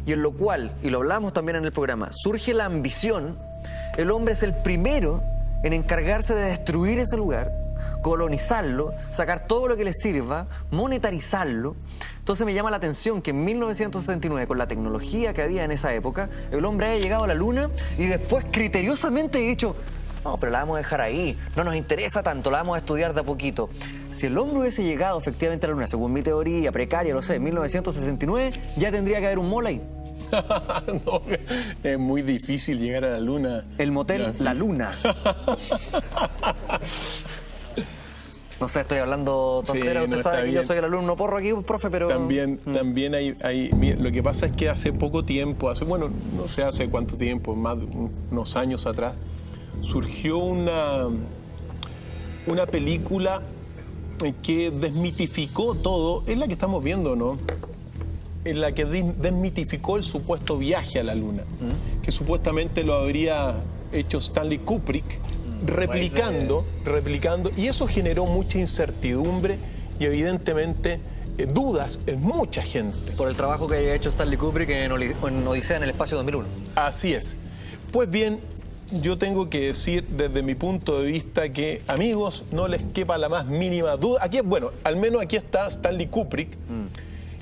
y en lo cual, y lo hablamos también en el programa, surge la ambición, el hombre es el primero en encargarse de destruir ese lugar, colonizarlo, sacar todo lo que le sirva, monetarizarlo. Entonces me llama la atención que en 1969, con la tecnología que había en esa época, el hombre haya llegado a la luna y después criteriosamente ha dicho: no, pero la vamos a dejar ahí, no nos interesa tanto, la vamos a estudiar de a poquito. Si el hombre hubiese llegado efectivamente a la luna, según mi teoría precaria, lo sé, en 1969, ya tendría que haber un mall ahí. No, es muy difícil llegar a la luna. El motel La Luna. No sé, estoy hablando tontera, Sí, usted no, sabe está que yo bien. soy el alumno porro aquí, profe, pero... También mira, lo que pasa es que hace poco tiempo, bueno, no sé hace cuánto tiempo, más de unos años atrás, surgió una película que desmitificó todo, es la que estamos viendo, ¿no? En la que desmitificó el supuesto viaje a la luna, que supuestamente lo habría hecho Stanley Kubrick, replicando, y eso generó mucha incertidumbre y evidentemente dudas en mucha gente. Por el trabajo que haya hecho Stanley Kubrick en Odisea en el Espacio 2001. Así es. Pues bien, yo tengo que decir desde mi punto de vista que, amigos, no les quepa la más mínima duda. Aquí, bueno, al menos aquí está Stanley Kubrick,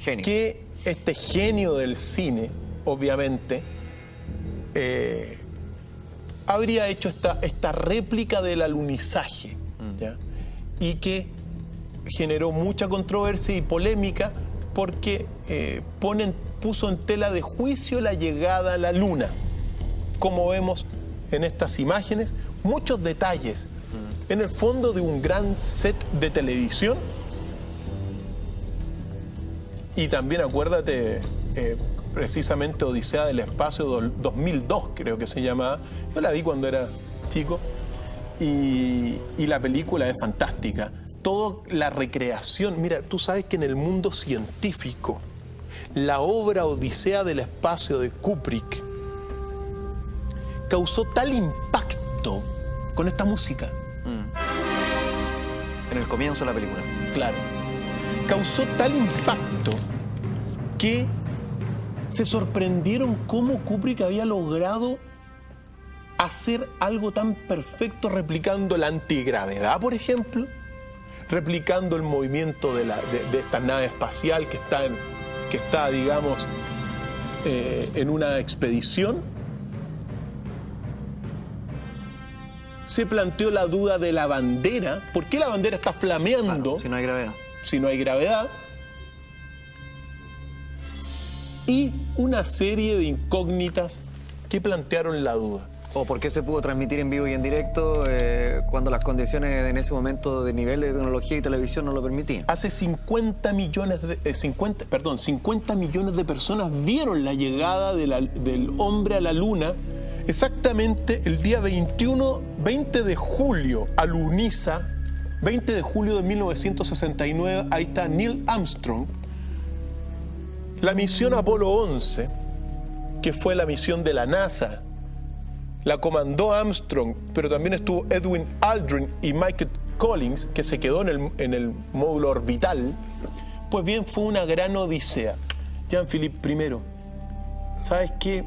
Genio. que este genio del cine, obviamente, habría hecho esta réplica del alunizaje, ¿ya? Y que generó mucha controversia y polémica porque puso en tela de juicio la llegada a la luna. Como vemos en estas imágenes, muchos detalles en el fondo de un gran set de televisión Y también acuérdate, precisamente Odisea del Espacio 2002, creo que se llamaba. Yo la vi cuando era chico y la película es fantástica. Toda la recreación, mira, tú sabes que en el mundo científico, la obra Odisea del Espacio de Kubrick causó tal impacto con esta música. En el comienzo de la película. Claro. Causó tal impacto que se sorprendieron cómo Kubrick había logrado hacer algo tan perfecto replicando la antigravedad, por ejemplo, replicando el movimiento de esta nave espacial que está digamos, en una expedición. Se planteó la duda de la bandera. ¿Por qué la bandera está flameando? Claro, si no hay gravedad. Si no hay gravedad. Y una serie de incógnitas que plantearon la duda. ¿O por qué se pudo transmitir en vivo y en directo cuando las condiciones en ese momento de nivel de tecnología y televisión no lo permitían? Hace 50 millones de personas vieron la llegada del hombre a la Luna exactamente el día 20 de julio, aluniza, 20 de julio de 1969, ahí está Neil Armstrong. La misión Apolo 11, que fue la misión de la NASA, la comandó Armstrong, pero también estuvo Edwin Aldrin y Michael Collins, que se quedó en el módulo orbital. Pues bien, fue una gran odisea. Jean-Philippe, primero, ¿sabes qué?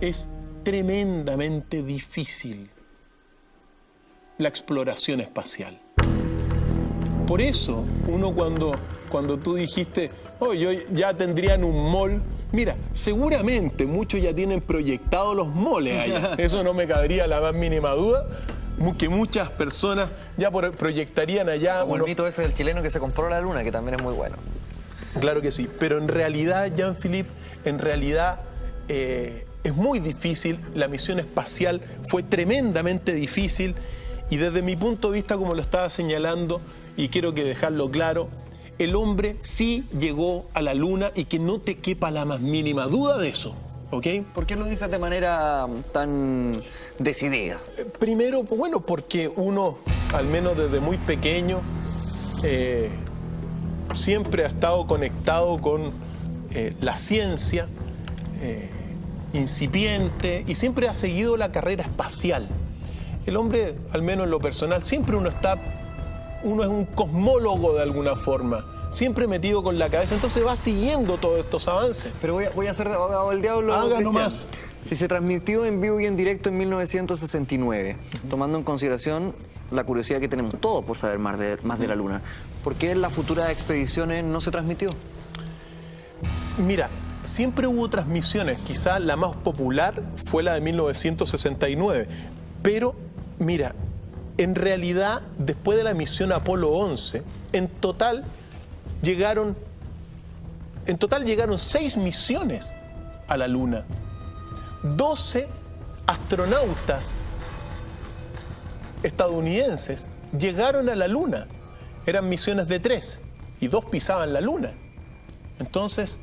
Es tremendamente difícil la exploración espacial. Por eso, uno cuando tú dijiste, oh, yo ya tendrían un mall. Mira, seguramente muchos ya tienen proyectados los moles allá. Eso no me cabría la más mínima duda, que muchas personas ya proyectarían allá. Como el mito ese del chileno que se compró la luna, que también es muy bueno. Claro que sí, pero en realidad, Jean-Philippe, es muy difícil. La misión espacial fue tremendamente difícil y desde mi punto de vista, como lo estaba señalando, y quiero que dejarlo claro, el hombre sí llegó a la Luna y que no te quepa la más mínima duda de eso, ¿ok? ¿Por qué lo dices de manera tan decidida? Primero, bueno, porque uno, al menos desde muy pequeño, siempre ha estado conectado con la ciencia incipiente y siempre ha seguido la carrera espacial. El hombre, al menos en lo personal, siempre uno es un cosmólogo de alguna forma, siempre metido con la cabeza, entonces va siguiendo todos estos avances. Pero voy a hacer de abogado del diablo. Haga nomás. Si se transmitió en vivo y en directo en 1969, tomando en consideración la curiosidad que tenemos todos por saber más de la Luna, ¿por qué en las futuras expediciones no se transmitió? Mira, siempre hubo transmisiones, quizás la más popular fue la de 1969, pero mira, en realidad, después de la misión Apolo 11, en total llegaron 6 misiones a la Luna. 12 astronautas estadounidenses llegaron a la Luna. Eran misiones de 3 y 2 pisaban la Luna. Entonces,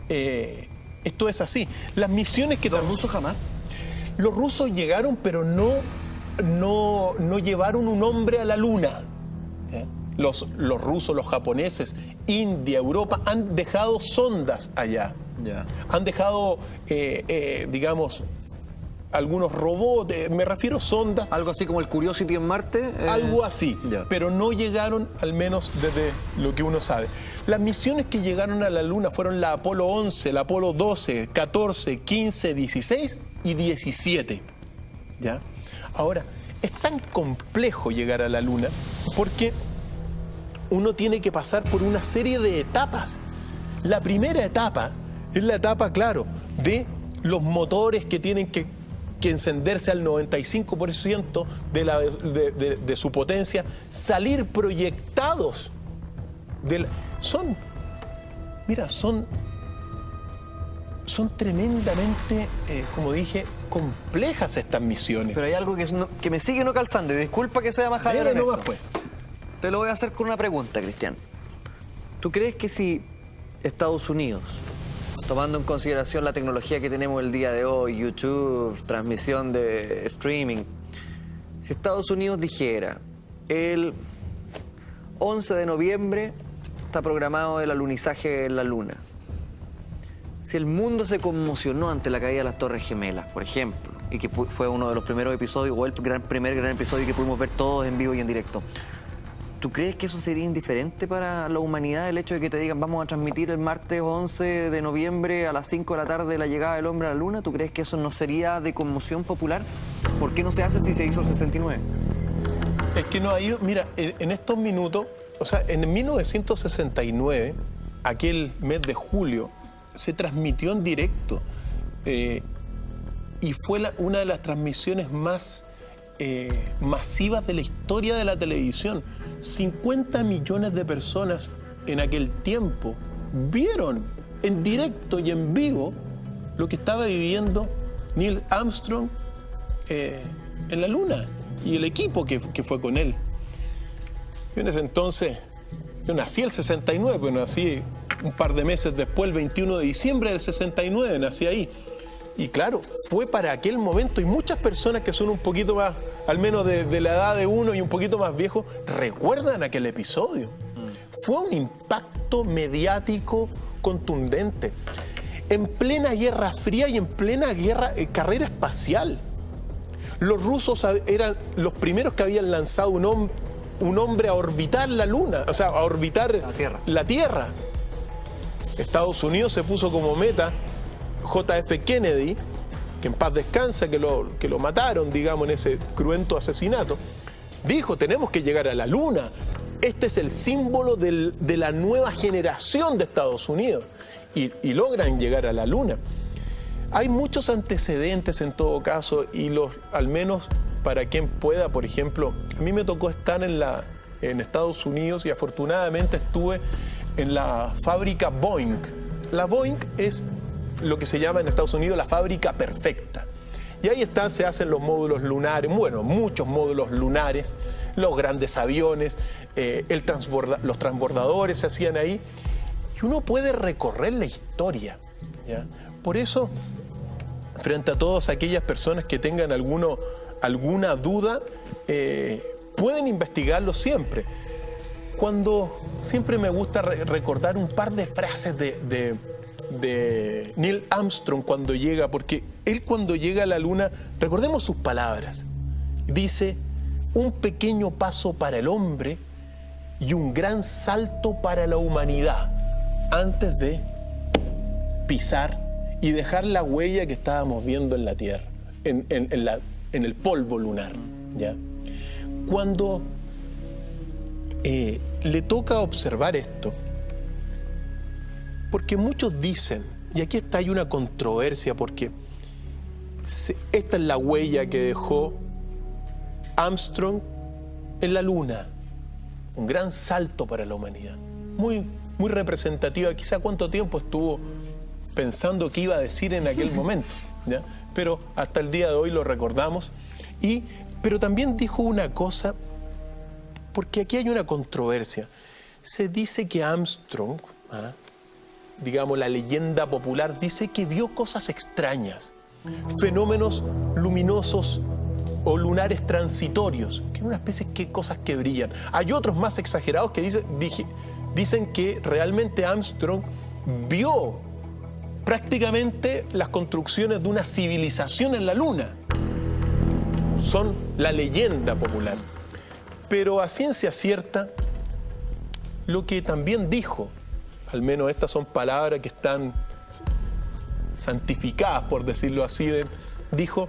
esto es así. Las misiones que... ¿Los rusos jamás? Los rusos llegaron, pero no llevaron un hombre a la Luna. Los rusos, los japoneses, India, Europa han dejado sondas allá. Ya. Han dejado, digamos, algunos robots, me refiero a sondas. Algo así como el Curiosity en Marte. Algo así, Ya. pero no llegaron, al menos desde lo que uno sabe. Las misiones que llegaron a la Luna fueron la Apolo 11, la Apolo 12, 14, 15, 16 y 17. ¿Ya? Ahora, es tan complejo llegar a la Luna porque uno tiene que pasar por una serie de etapas. La primera etapa es la etapa, claro, de los motores que tienen que encenderse al 95% de su potencia, salir proyectados. Son tremendamente, como dije, complejas estas misiones. Pero hay algo que me sigue no calzando, y disculpa que sea majadero en nomás, esto. pues. Te lo voy a hacer con una pregunta, Cristian. ¿Tú crees que si Estados Unidos, tomando en consideración la tecnología que tenemos el día de hoy, YouTube, transmisión de streaming, si Estados Unidos dijera, el 11 de noviembre está programado el alunizaje en la Luna, si el mundo se conmocionó ante la caída de las Torres Gemelas, por ejemplo, y que fue uno de los primeros episodios, o el primer gran episodio que pudimos ver todos en vivo y en directo, ¿tú crees que eso sería indiferente para la humanidad, el hecho de que te digan vamos a transmitir el martes 11 de noviembre a las 5 de la tarde la llegada del hombre a la Luna? ¿Tú crees que eso no sería de conmoción popular? ¿Por qué no se hace si se hizo el 69? Es que no ha ido, mira, en estos minutos, o sea, en 1969, aquel mes de julio, se transmitió en directo y fue una de las transmisiones más masivas de la historia de la televisión. 50 millones de personas en aquel tiempo vieron en directo y en vivo lo que estaba viviendo Neil Armstrong en la Luna y el equipo que fue con él. Yo en ese entonces, yo nací el 69, pero nací un par de meses después, el 21 de diciembre del 69, nací ahí. Y claro, fue para aquel momento, y muchas personas que son un poquito más, al menos de la edad de uno y un poquito más viejos, recuerdan aquel episodio. Fue un impacto mediático contundente. En plena Guerra Fría y en plena carrera espacial. Los rusos eran los primeros que habían lanzado un hombre a orbitar la Luna, o sea, a orbitar la Tierra. Estados Unidos se puso como meta JF Kennedy, que en paz descansa, que lo mataron, digamos, en ese cruento asesinato, dijo, tenemos que llegar a la Luna. Este es el símbolo de la nueva generación de Estados Unidos. Y logran llegar a la Luna. Hay muchos antecedentes en todo caso, y al menos para quien pueda, por ejemplo, a mí me tocó estar en Estados Unidos y afortunadamente estuve en la fábrica Boeing. La Boeing es lo que se llama en Estados Unidos la fábrica perfecta. Y ahí se hacen los módulos lunares, bueno, muchos módulos lunares, los grandes aviones, los transbordadores se hacían ahí. Y uno puede recorrer la historia, ¿ya? Por eso, frente a todas aquellas personas que tengan alguna duda, pueden investigarlo siempre. Siempre me gusta recordar un par de frases de Neil Armstrong cuando llega, porque él cuando llega a la Luna, recordemos sus palabras, dice, un pequeño paso para el hombre y un gran salto para la humanidad, antes de pisar y dejar la huella que estábamos viendo en la Tierra, en el polvo lunar, ¿ya? Cuando le toca observar esto, porque muchos dicen, y aquí hay una controversia, porque esta es la huella que dejó Armstrong en la Luna, un gran salto para la humanidad, muy representativa. Quizá cuánto tiempo estuvo pensando qué iba a decir en aquel momento, ¿ya? Pero hasta el día de hoy lo recordamos. Pero también dijo una cosa, porque aquí hay una controversia. Se dice que Armstrong, digamos la leyenda popular, dice que vio cosas extrañas, fenómenos luminosos o lunares transitorios, que son una especie de cosas que brillan. Hay otros más exagerados que dicen que realmente Armstrong vio prácticamente las construcciones de una civilización en la Luna. Son la leyenda popular. Pero a ciencia cierta, lo que también dijo, al menos estas son palabras que están santificadas, por decirlo así, dijo,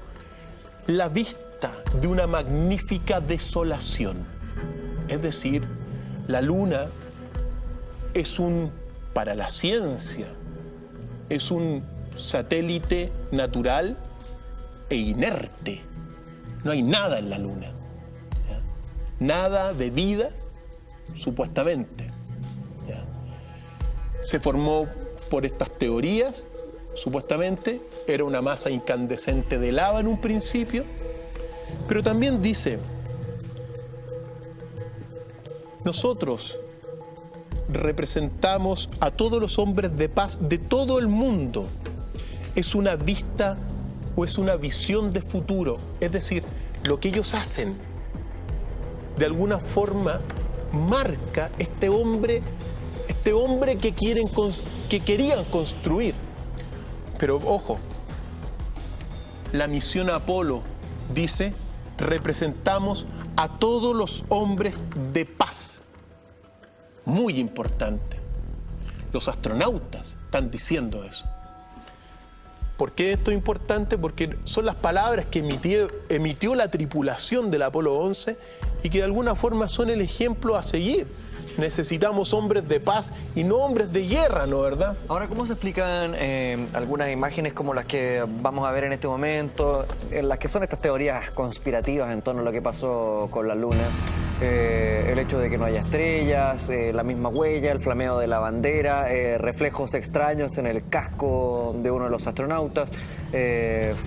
la vista de una magnífica desolación. Es decir, la Luna para la ciencia, es un satélite natural e inerte. No hay nada en la Luna, ¿ya? Nada de vida, supuestamente, ¿ya? Se formó por estas teorías, supuestamente, era una masa incandescente de lava en un principio, pero también dice, nosotros representamos a todos los hombres de paz de todo el mundo. Es una vista o es una visión de futuro. Es decir, lo que ellos hacen, de alguna forma, marca este hombre que querían construir. Pero ojo, la misión Apolo dice, representamos a todos los hombres de paz. Muy importante. Los astronautas están diciendo eso. ¿Por qué esto es importante? Porque son las palabras que emitió la tripulación del Apolo 11 y que de alguna forma son el ejemplo a seguir. Necesitamos hombres de paz y no hombres de guerra, ¿no, verdad? Ahora, ¿cómo se explican algunas imágenes como las que vamos a ver en este momento, en las que son estas teorías conspirativas en torno a lo que pasó con la Luna? El hecho de que no haya estrellas, la misma huella, el flameo de la bandera, reflejos extraños en el casco de uno de los astronautas,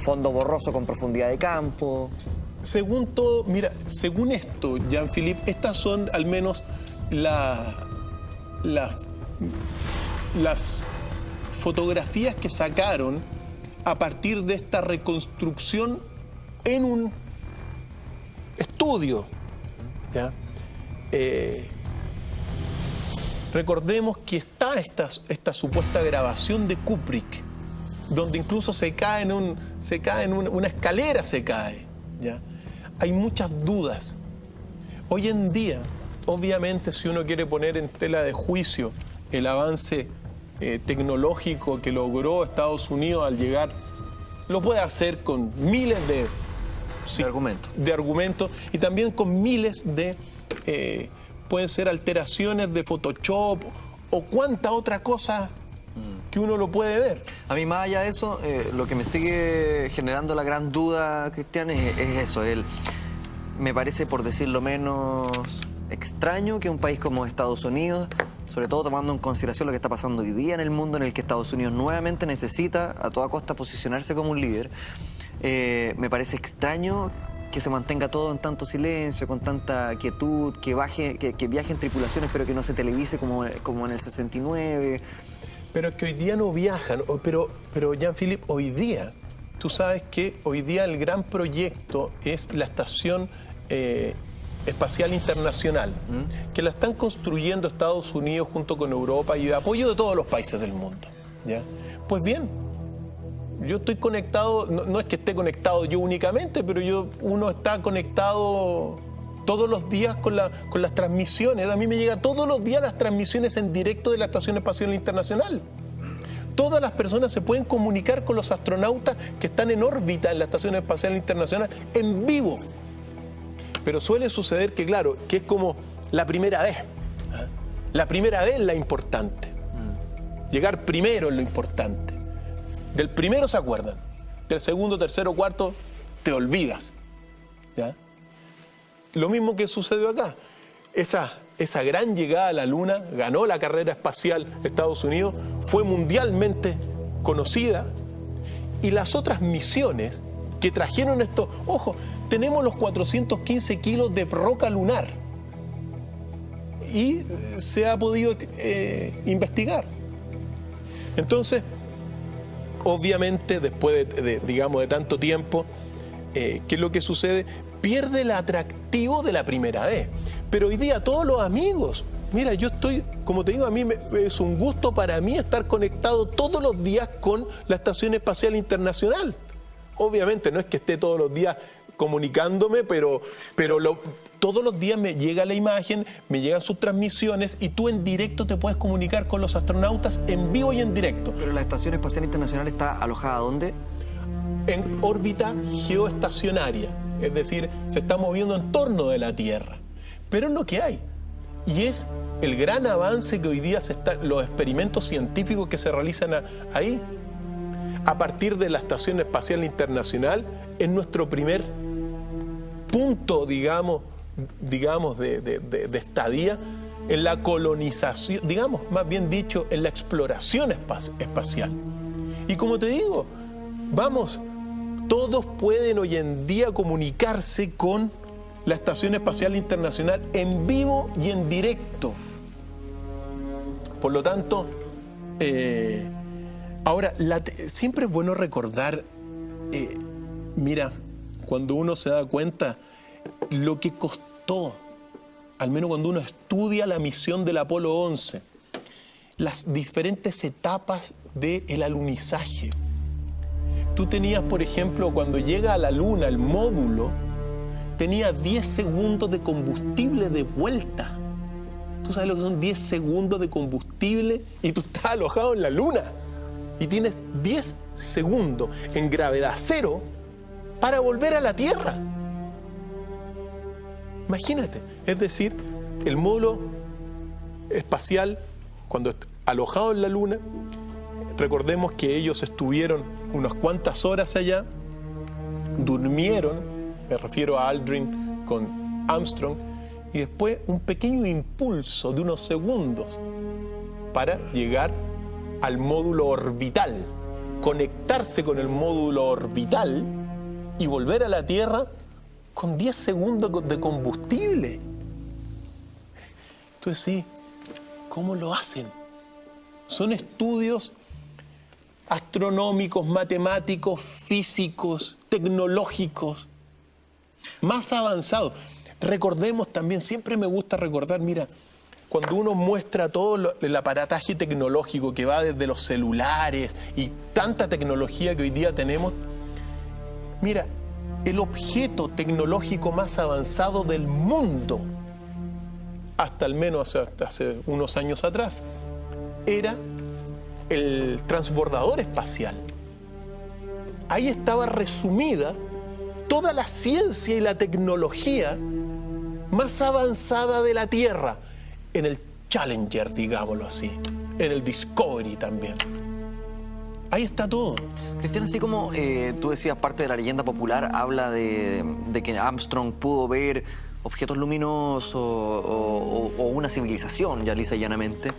fondo borroso con profundidad de campo. Según esto, Jean-Philippe, estas son al menos las fotografías que sacaron a partir de esta reconstrucción en un estudio. ¿Ya? Recordemos que está esta supuesta grabación de Kubrick, donde incluso se cae en una escalera, ¿ya? Hay muchas dudas. Hoy en día, obviamente, si uno quiere poner en tela de juicio el avance tecnológico que logró Estados Unidos al llegar, lo puede hacer con miles de argumentos y también con miles de, pueden ser alteraciones de Photoshop o cuánta otra cosa que uno lo puede ver. A mí, más allá de eso, lo que me sigue generando la gran duda, Cristian, es eso. Me parece, por decirlo menos, extraño que un país como Estados Unidos, sobre todo tomando en consideración lo que está pasando hoy día en el mundo, en el que Estados Unidos nuevamente necesita a toda costa posicionarse como un líder, me parece extraño que se mantenga todo en tanto silencio, con tanta quietud, que viajen tripulaciones, pero que no se televise como en el 69. Pero es que hoy día no viajan, pero Jean-Philippe, hoy día, tú sabes que hoy día el gran proyecto es la Estación Espacial Internacional, que la están construyendo Estados Unidos junto con Europa y de apoyo de todos los países del mundo, ¿ya? Pues bien, yo estoy conectado, no es que esté conectado yo únicamente, pero uno está conectado todos los días con las transmisiones. A mí me llegan todos los días las transmisiones en directo de la Estación Espacial Internacional. Todas las personas se pueden comunicar con los astronautas que están en órbita en la Estación Espacial Internacional en vivo. Pero suele suceder que, claro, que es como la primera vez. La primera vez es la importante. Llegar primero es lo importante. Del primero se acuerdan. Del segundo, tercero, cuarto, te olvidas. ¿Ya? Lo mismo que sucedió acá. Esa gran llegada a la Luna, ganó la carrera espacial Estados Unidos, fue mundialmente conocida. Y las otras misiones que trajeron esto, ojo, tenemos los 415 kilos de roca lunar y se ha podido investigar. Entonces, obviamente, después de tanto tiempo, ¿qué es lo que sucede? Pierde el atractivo de la primera vez. Pero hoy día todos los amigos, mira, yo estoy, como te digo, es un gusto para mí estar conectado todos los días con la Estación Espacial Internacional. Obviamente no es que esté todos los días comunicándome, pero todos los días me llega la imagen, me llegan sus transmisiones y tú en directo te puedes comunicar con los astronautas en vivo y en directo. Pero la Estación Espacial Internacional está alojada ¿dónde? En órbita geoestacionaria, es decir, se está moviendo en torno de la Tierra. Pero es lo que hay. Y es el gran avance que hoy día los experimentos científicos que se realizan ahí, a partir de la Estación Espacial Internacional, es nuestro primer punto, digamos, de estadía en la colonización, digamos, más bien dicho, en la exploración espacial. Y como te digo, vamos, todos pueden hoy en día comunicarse con la Estación Espacial Internacional en vivo y en directo. Por lo tanto, ahora, siempre es bueno recordar, mira, cuando uno se da cuenta lo que costó, al menos cuando uno estudia la misión del Apolo 11, las diferentes etapas del alunizaje. Tú tenías, por ejemplo, cuando llega a la Luna, el módulo, tenía 10 segundos de combustible de vuelta. ¿Tú sabes lo que son 10 segundos de combustible? Y tú estás alojado en la Luna. Y tienes 10 segundos en gravedad cero para volver a la Tierra. Imagínate. Es decir, el módulo espacial, cuando alojado en la Luna, recordemos que ellos estuvieron unas cuantas horas allá, durmieron, me refiero a Aldrin con Armstrong, y después un pequeño impulso de unos segundos para llegar al módulo orbital, conectarse con el módulo orbital y volver a la Tierra con 10 segundos de combustible. Entonces sí, ¿cómo lo hacen? Son estudios astronómicos, matemáticos, físicos, tecnológicos, más avanzados. Recordemos también, siempre me gusta recordar, mira, cuando uno muestra todo el aparataje tecnológico que va desde los celulares y tanta tecnología que hoy día tenemos, mira, el objeto tecnológico más avanzado del mundo, hasta al menos hasta hace unos años atrás, era el transbordador espacial. Ahí estaba resumida toda la ciencia y la tecnología más avanzada de la Tierra, en el Challenger, digámoslo así, en el Discovery también. Ahí está todo. Cristian, así como tú decías, parte de la leyenda popular habla de que Armstrong pudo ver objetos luminosos o una civilización, ya lisa y llanamente,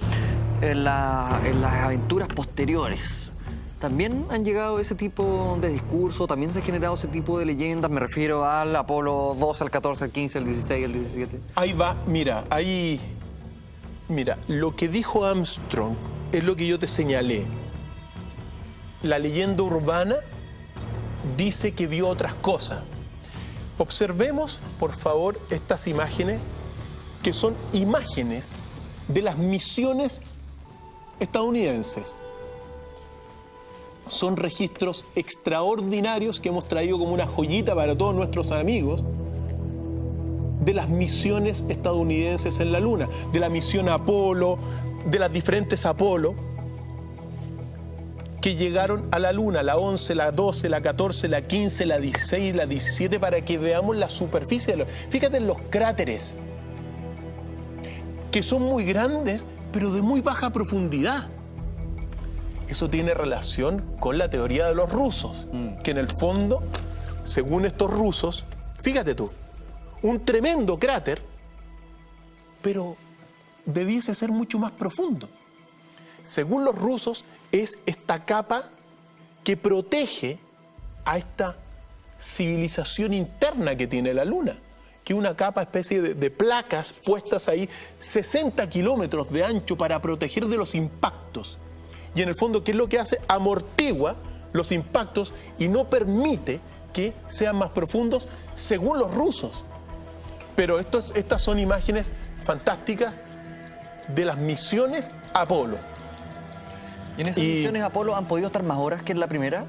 en las aventuras posteriores. ¿También han llegado ese tipo de discurso? ¿También se ha generado ese tipo de leyendas? Me refiero al Apolo 12, al 14, al 15, al 16, al 17. Ahí va, mira, lo que dijo Armstrong es lo que yo te señalé. La leyenda urbana dice que vio otras cosas. Observemos, por favor, estas imágenes, que son imágenes de las misiones estadounidenses. Son registros extraordinarios que hemos traído como una joyita para todos nuestros amigos de las misiones estadounidenses en la Luna, de la misión Apolo, de las diferentes Apolo que llegaron a la Luna, la 11, la 12, la 14, la 15, la 16, la 17, para que veamos la superficie. Fíjate en los cráteres, que son muy grandes, pero de muy baja profundidad. Eso tiene relación con la teoría de los rusos, que en el fondo, según estos rusos, fíjate tú, un tremendo cráter, pero debiese ser mucho más profundo. Según los rusos, es esta capa que protege a esta civilización interna que tiene la Luna, que es una capa, especie de placas puestas ahí, 60 kilómetros de ancho para proteger de los impactos. Y en el fondo, ¿qué es lo que hace? Amortigua los impactos y no permite que sean más profundos, según los rusos. Pero estas son imágenes fantásticas de las misiones Apolo. ¿Y en esas misiones Apolo han podido estar más horas que en la primera?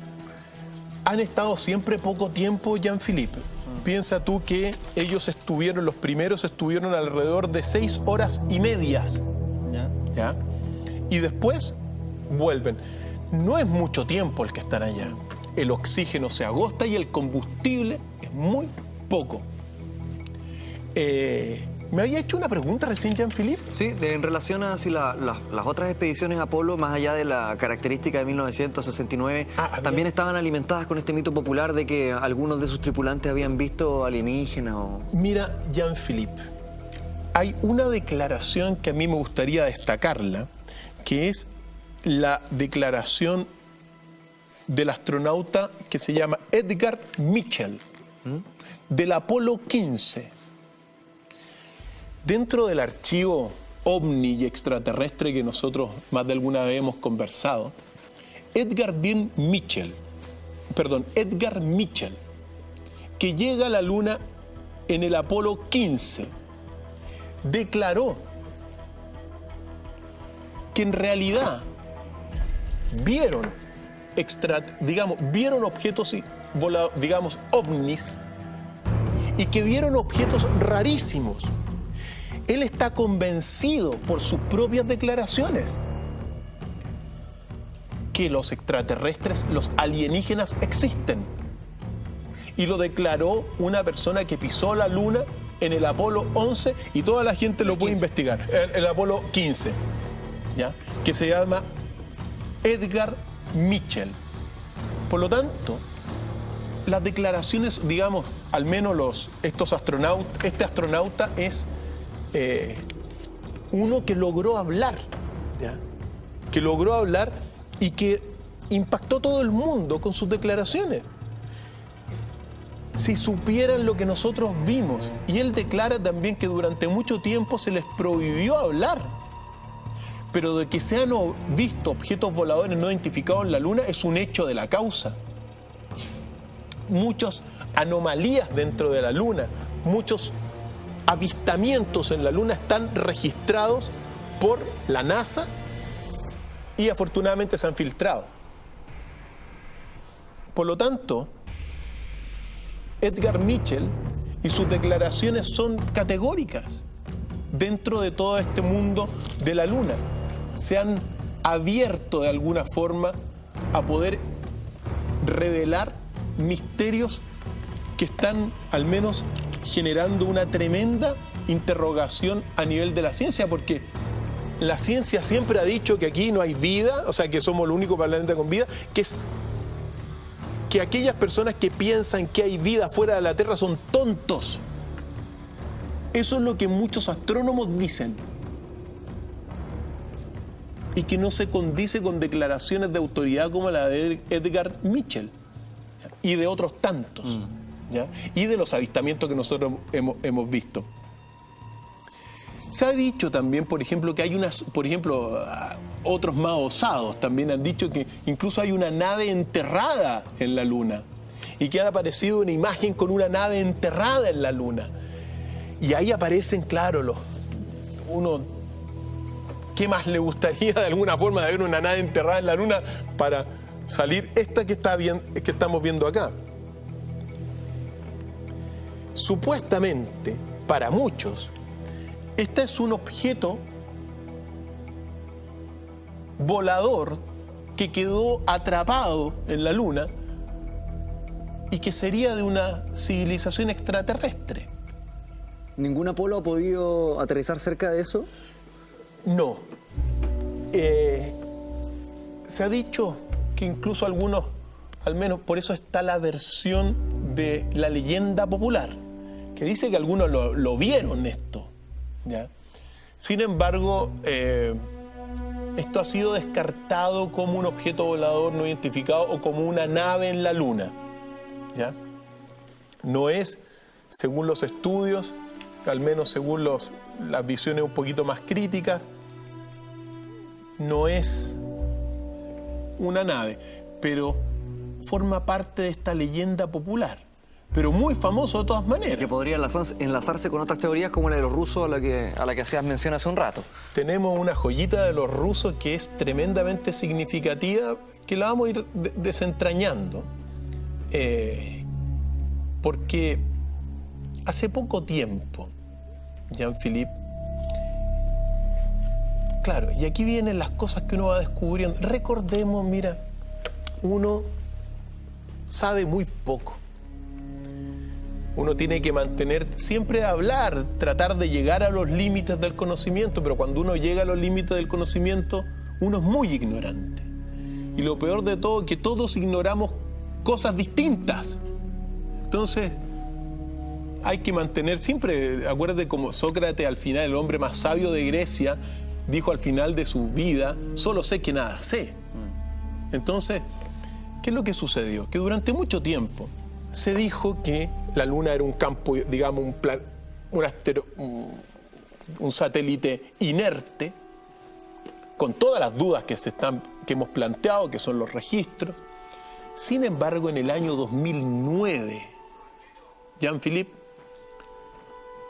Han estado siempre poco tiempo, Jean-Philippe. Piensa tú que ellos los primeros estuvieron alrededor de 6 horas y medias. ¿Ya? Y después vuelven. No es mucho tiempo el que están allá. El oxígeno se agota y el combustible es muy poco. ¿Me había hecho una pregunta recién, Jean-Philippe? Sí, en relación a si las otras expediciones Apolo, más allá de la característica de 1969, también estaban alimentadas con este mito popular de que algunos de sus tripulantes habían visto alienígenas o... Mira, Jean-Philippe, hay una declaración que a mí me gustaría destacarla, que es la declaración del astronauta que se llama Edgar Mitchell, del Apolo 15. Dentro del archivo ovni y extraterrestre que nosotros más de alguna vez hemos conversado, Edgar Mitchell, que llega a la Luna en el Apolo 15, declaró que en realidad vieron objetos ovnis, y que vieron objetos rarísimos. Él está convencido por sus propias declaraciones que los extraterrestres, los alienígenas existen. Y lo declaró una persona que pisó la Luna en el Apolo 11, y toda la gente lo puede investigar, el Apolo 15, ¿ya? Que se llama Edgar Mitchell. Por lo tanto, las declaraciones, digamos, al menos este astronauta es uno que logró hablar, ¿ya? Que logró hablar y que impactó todo el mundo con sus declaraciones. Si supieran lo que nosotros vimos, y él declara también que durante mucho tiempo se les prohibió hablar, pero de que se han visto objetos voladores no identificados en la Luna es un hecho de la causa. Muchas anomalías dentro de la Luna, muchos avistamientos en la Luna están registrados por la NASA y afortunadamente se han filtrado. Por lo tanto, Edgar Mitchell y sus declaraciones son categóricas dentro de todo este mundo de la Luna. Se han abierto de alguna forma a poder revelar misterios que están al menos generando una tremenda interrogación a nivel de la ciencia, porque la ciencia siempre ha dicho que aquí no hay vida, o sea, que somos el único planeta con vida, que aquellas personas que piensan que hay vida fuera de la Tierra son tontos. Eso es lo que muchos astrónomos dicen, y que no se condice con declaraciones de autoridad como la de Edgar Mitchell y de otros tantos, ¿ya? Y de los avistamientos que nosotros hemos visto. Se ha dicho también, por ejemplo, que hay otros más osados también han dicho que incluso hay una nave enterrada en la Luna, y que ha aparecido una imagen con una nave enterrada en la Luna. Y ahí aparecen, claro, ¿qué más le gustaría de alguna forma de ver una nave enterrada en la Luna para salir esta que estamos viendo acá? Supuestamente, para muchos, este es un objeto volador que quedó atrapado en la Luna y que sería de una civilización extraterrestre. ¿Ningún Apolo ha podido aterrizar cerca de eso? No. Se ha dicho que incluso algunos, al menos por eso está la versión de la leyenda popular, que dice que algunos lo vieron esto, ¿ya? Sin embargo, esto ha sido descartado como un objeto volador no identificado o como una nave en la Luna, ¿ya? No es, según los estudios, al menos según las visiones un poquito más críticas, no es una nave, pero forma parte de esta leyenda popular, pero muy famoso de todas maneras. Que podría enlazarse con otras teorías como la de los rusos a la que hacías mención hace un rato. Tenemos una joyita de los rusos que es tremendamente significativa, que la vamos a ir desentrañando, porque hace poco tiempo, Jean-Philippe, claro, y aquí vienen las cosas que uno va descubriendo. Recordemos, mira, uno sabe muy poco. Uno tiene que siempre hablar, tratar de llegar a los límites del conocimiento, pero cuando uno llega a los límites del conocimiento, uno es muy ignorante. Y lo peor de todo es que todos ignoramos cosas distintas. Entonces, hay que mantener siempre, acuérdate como Sócrates al final, el hombre más sabio de Grecia, dijo al final de su vida, solo sé que nada sé. Entonces, ¿qué es lo que sucedió? Que durante mucho tiempo se dijo que la Luna era un campo, digamos, un satélite inerte, con todas las dudas que hemos planteado, que son los registros. Sin embargo, en el año 2009, Jean-Philippe,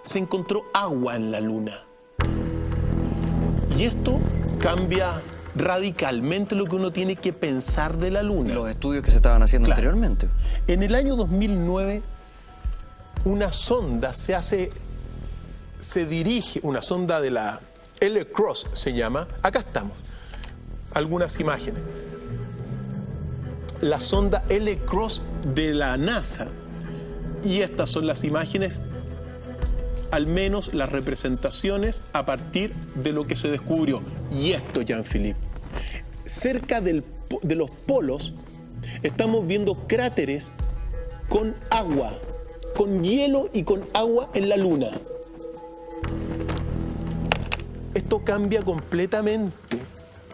se encontró agua en la Luna. Y esto cambia radicalmente lo que uno tiene que pensar de la Luna. Los estudios que se estaban haciendo anteriormente. En el año 2009, una sonda se dirige, una sonda de la LCROSS se llama, acá estamos, algunas imágenes. La sonda LCROSS de la NASA, y estas son las imágenes, al menos las representaciones a partir de lo que se descubrió. Y esto, Jean-Philippe, cerca de los polos estamos viendo cráteres con agua, con hielo y con agua en la Luna. Esto cambia completamente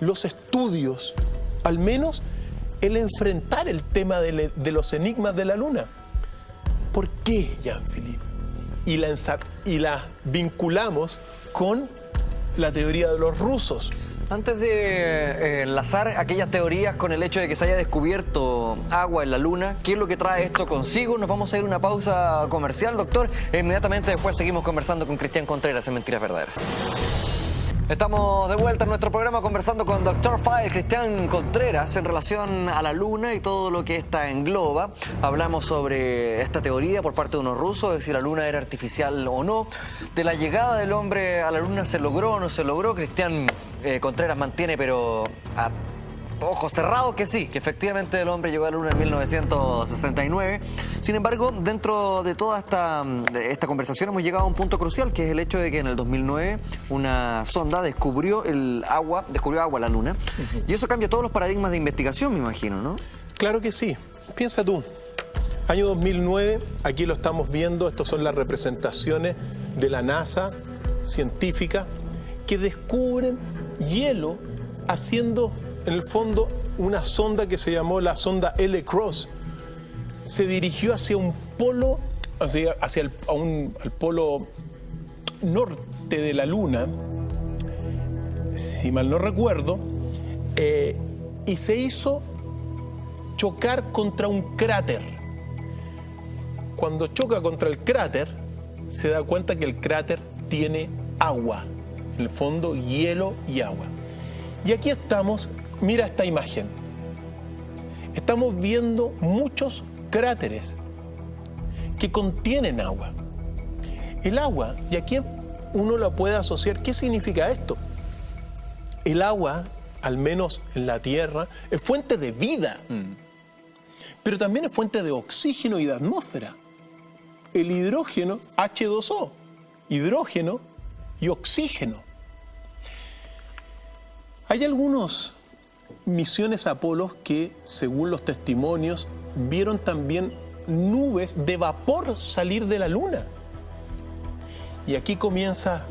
los estudios, al menos el enfrentar el tema de los enigmas de la Luna. ¿Por qué, Jean-Philippe? Y la vinculamos con la teoría de los rusos. Antes de enlazar aquellas teorías con el hecho de que se haya descubierto agua en la Luna, ¿qué es lo que trae esto consigo? Nos vamos a ir a una pausa comercial, doctor. Inmediatamente después seguimos conversando con Cristian Contreras en Mentiras Verdaderas. Estamos de vuelta en nuestro programa conversando con Dr. File, Cristian Contreras, en relación a la Luna y todo lo que esta engloba. Hablamos sobre esta teoría por parte de unos rusos, de si la Luna era artificial o no. De la llegada del hombre a la Luna, ¿se logró o no se logró? Cristian Contreras mantiene, pero a ojos cerrados, que sí, que efectivamente el hombre llegó a la Luna en 1969. Sin embargo, dentro de toda esta conversación hemos llegado a un punto crucial, que es el hecho de que en el 2009 una sonda descubrió agua en la Luna. Y eso cambia todos los paradigmas de investigación, me imagino, ¿no? Claro que sí. Piensa tú, año 2009, aquí lo estamos viendo, estas son las representaciones de la NASA científica, que descubren hielo haciendo, en el fondo, una sonda que se llamó la sonda LCROSS. Se dirigió hacia un polo, al polo norte de la Luna, si mal no recuerdo, y se hizo chocar contra un cráter. Cuando choca contra el cráter, se da cuenta que el cráter tiene agua, en el fondo hielo y agua. Y aquí estamos, mira esta imagen. Estamos viendo muchos cráteres que contienen agua. El agua, y aquí uno la puede asociar, ¿qué significa esto? El agua, al menos en la Tierra, es fuente de vida, pero también es fuente de oxígeno y de atmósfera. El hidrógeno, H2O, hidrógeno y oxígeno. Hay algunas misiones Apolos que, según los testimonios, vieron también nubes de vapor salir de la Luna. Y aquí comienza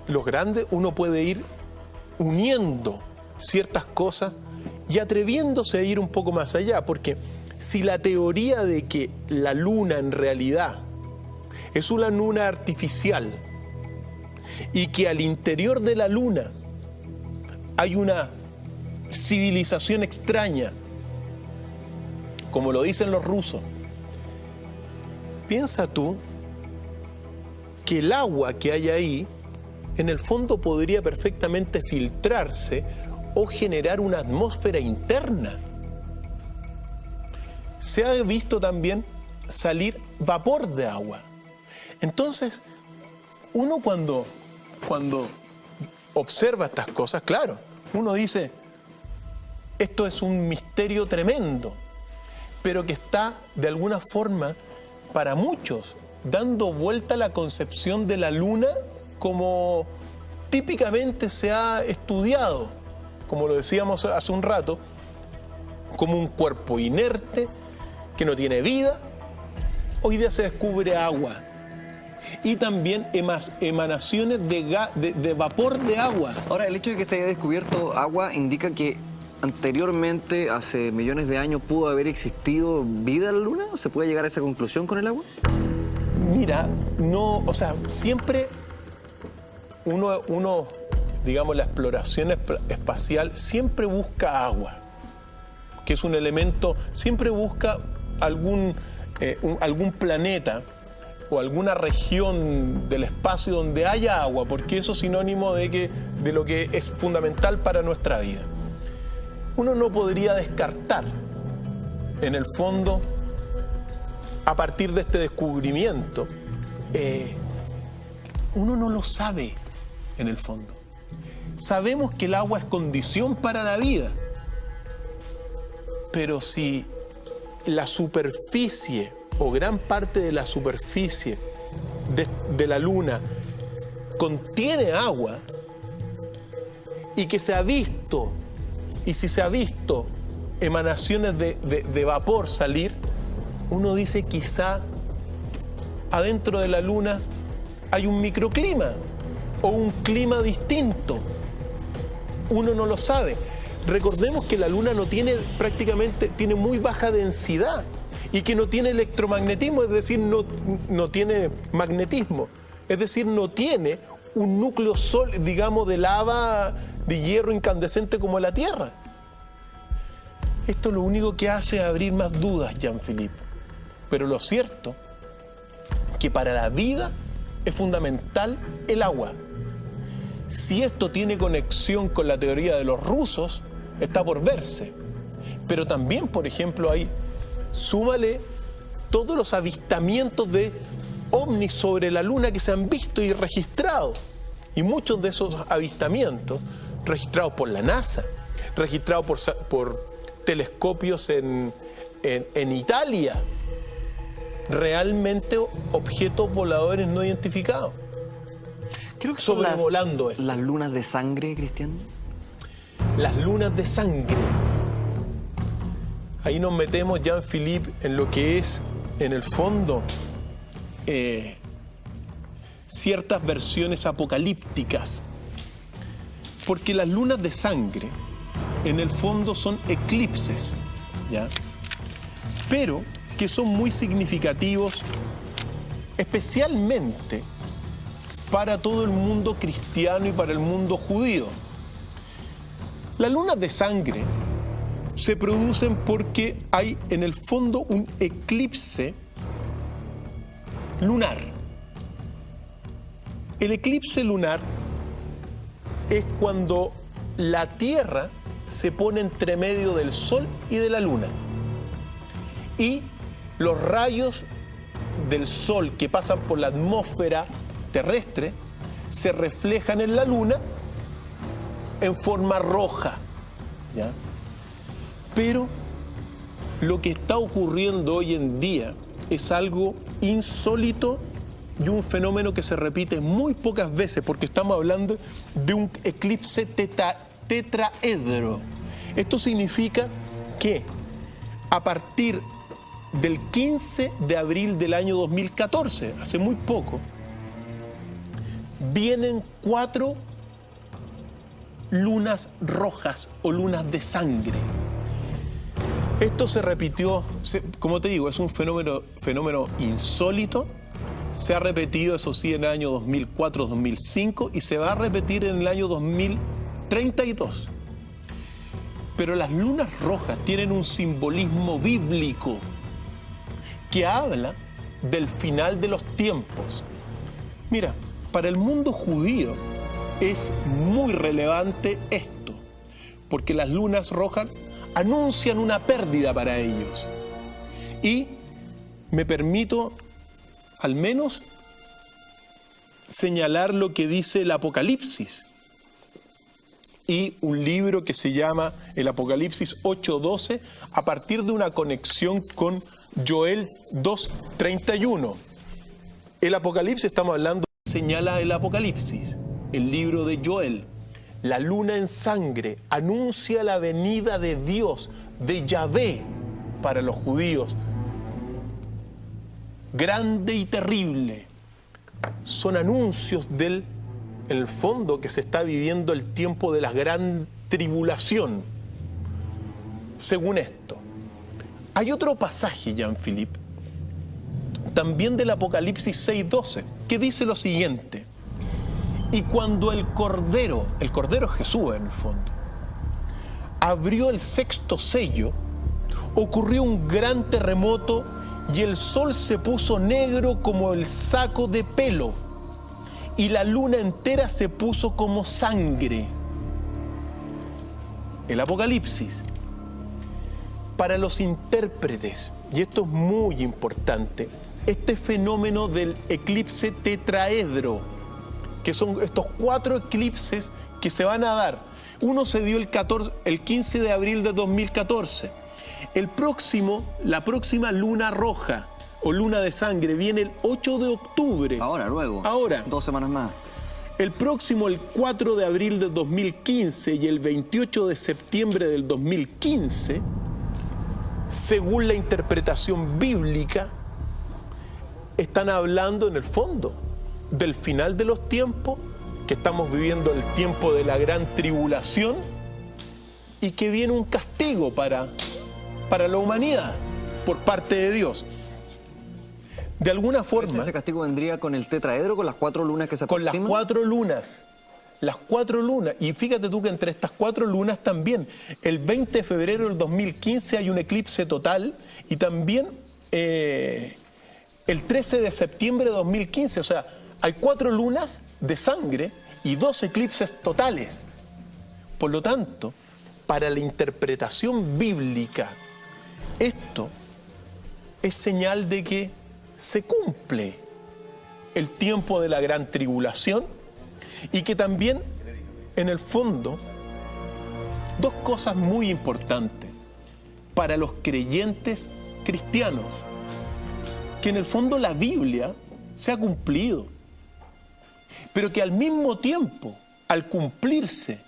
los grandes, uno puede ir uniendo ciertas cosas y atreviéndose a ir un poco más allá, porque si la teoría de que la Luna en realidad es una luna artificial y que al interior de la Luna hay una civilización extraña, como lo dicen los rusos, piensa tú que el agua que hay ahí, en el fondo podría perfectamente filtrarse o generar una atmósfera interna. Se ha visto también salir vapor de agua. Entonces, uno cuando observa estas cosas, claro, uno dice, esto es un misterio tremendo, pero que está, de alguna forma, para muchos, dando vuelta a la concepción de la Luna como típicamente se ha estudiado, como lo decíamos hace un rato, como un cuerpo inerte, que no tiene vida. Hoy día se descubre agua y también emanaciones de vapor de agua. Ahora, el hecho de que se haya descubierto agua indica que anteriormente, hace millones de años, pudo haber existido vida en la Luna. ¿Se puede llegar a esa conclusión con el agua? Mira, no, o sea, siempre uno, digamos, la exploración espacial siempre busca agua, que es un elemento, siempre busca algún planeta o alguna región del espacio donde haya agua, porque eso es sinónimo de lo que es fundamental para nuestra vida. Uno no podría descartar, en el fondo, a partir de este descubrimiento, uno no lo sabe, en el fondo. Sabemos que el agua es condición para la vida, pero si la superficie o gran parte de la superficie de la Luna contiene agua y que se ha visto, y si se ha visto emanaciones de vapor salir, uno dice quizá adentro de la Luna hay un microclima o un clima distinto. Uno no lo sabe. Recordemos que la Luna no tiene tiene muy baja densidad y que no tiene electromagnetismo, es decir, no tiene magnetismo, es decir, no tiene un núcleo digamos, de lava, de hierro incandescente como la Tierra. Esto lo único que hace es abrir más dudas, Jean-Philippe. Pero lo cierto es que para la vida es fundamental el agua. Si esto tiene conexión con la teoría de los rusos, está por verse. Pero también, por ejemplo, súmale todos los avistamientos de ovnis sobre la Luna que se han visto y registrado. Y muchos de esos avistamientos, registrados por la NASA, registrados por telescopios en Italia, realmente objetos voladores no identificados. Creo que son sobrevolando las lunas de sangre, Cristian. Las lunas de sangre. Ahí nos metemos, Jean-Philippe, en lo que es, en el fondo, ciertas versiones apocalípticas. Porque las lunas de sangre, en el fondo, son eclipses, ¿ya? Pero que son muy significativos, especialmente para todo el mundo cristiano y para el mundo judío. Las lunas de sangre se producen porque hay en el fondo un eclipse lunar. El eclipse lunar es cuando la Tierra se pone entre medio del Sol y de la Luna. Y los rayos del Sol que pasan por la atmósfera terrestre se reflejan en la Luna en forma roja, ¿ya? Pero lo que está ocurriendo hoy en día es algo insólito y un fenómeno que se repite muy pocas veces, porque estamos hablando de un eclipse tetraedro. Esto significa que a partir del 15 de abril del año 2014, hace muy poco, vienen 4 lunas rojas o lunas de sangre. Esto se repitió, como te digo, es un fenómeno insólito. Se ha repetido, eso sí, en el año 2004-2005 y se va a repetir en el año 2032. Pero las lunas rojas tienen un simbolismo bíblico que habla del final de los tiempos. Mira, para el mundo judío es muy relevante esto, porque las lunas rojas anuncian una pérdida para ellos. Y me permito al menos señalar lo que dice el Apocalipsis y un libro que se llama el Apocalipsis 8:12 a partir de una conexión con Joel 2:31. El Apocalipsis, estamos hablando, señala el Apocalipsis, el libro de Joel. La luna en sangre anuncia la venida de Dios, de Yahvé, para los judíos. Grande y terrible. Son anuncios en el fondo, que se está viviendo el tiempo de la gran tribulación. Según esto, hay otro pasaje, Jean-Philippe, también del Apocalipsis 6:12, que dice lo siguiente: Y cuando el Cordero es Jesús en el fondo, abrió el sexto sello, ocurrió un gran terremoto y el sol se puso negro como el saco de pelo y la luna entera se puso como sangre. El Apocalipsis, para los intérpretes, y esto es muy importante, este fenómeno del eclipse tetraedro, que son estos 4 eclipses que se van a dar. Uno se dio el 15 de abril de 2014. La próxima luna roja o luna de sangre viene el 8 de octubre. Ahora. 2 semanas más. El próximo, el 4 de abril de 2015 y el 28 de septiembre del 2015, según la interpretación bíblica, están hablando en el fondo del final de los tiempos, que estamos viviendo el tiempo de la gran tribulación y que viene un castigo para la humanidad por parte de Dios. De alguna forma... ¿Ese castigo vendría con el tetraedro, con las 4 lunas que se aproximan? Con las 4 lunas. Las 4 lunas. Y fíjate tú que entre estas 4 lunas también, el 20 de febrero del 2015 hay un eclipse total y también el 13 de septiembre de 2015. O sea, hay 4 lunas de sangre y 2 eclipses totales. Por lo tanto, para la interpretación bíblica, esto es señal de que se cumple el tiempo de la gran tribulación y que también, en el fondo, 2 cosas muy importantes para los creyentes cristianos, que en el fondo la Biblia se ha cumplido, pero que al mismo tiempo, al cumplirse,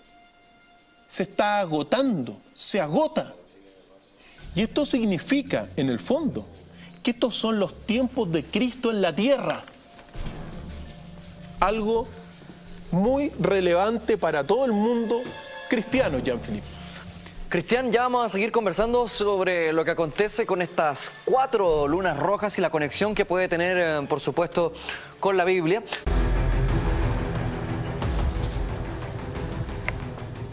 se está agotando, se agota. Y esto significa, en el fondo, que estos son los tiempos de Cristo en la tierra. Algo muy relevante para todo el mundo cristiano, Jean-Philippe. Cristian, ya vamos a seguir conversando sobre lo que acontece con estas 4 lunas rojas y la conexión que puede tener, por supuesto, con la Biblia.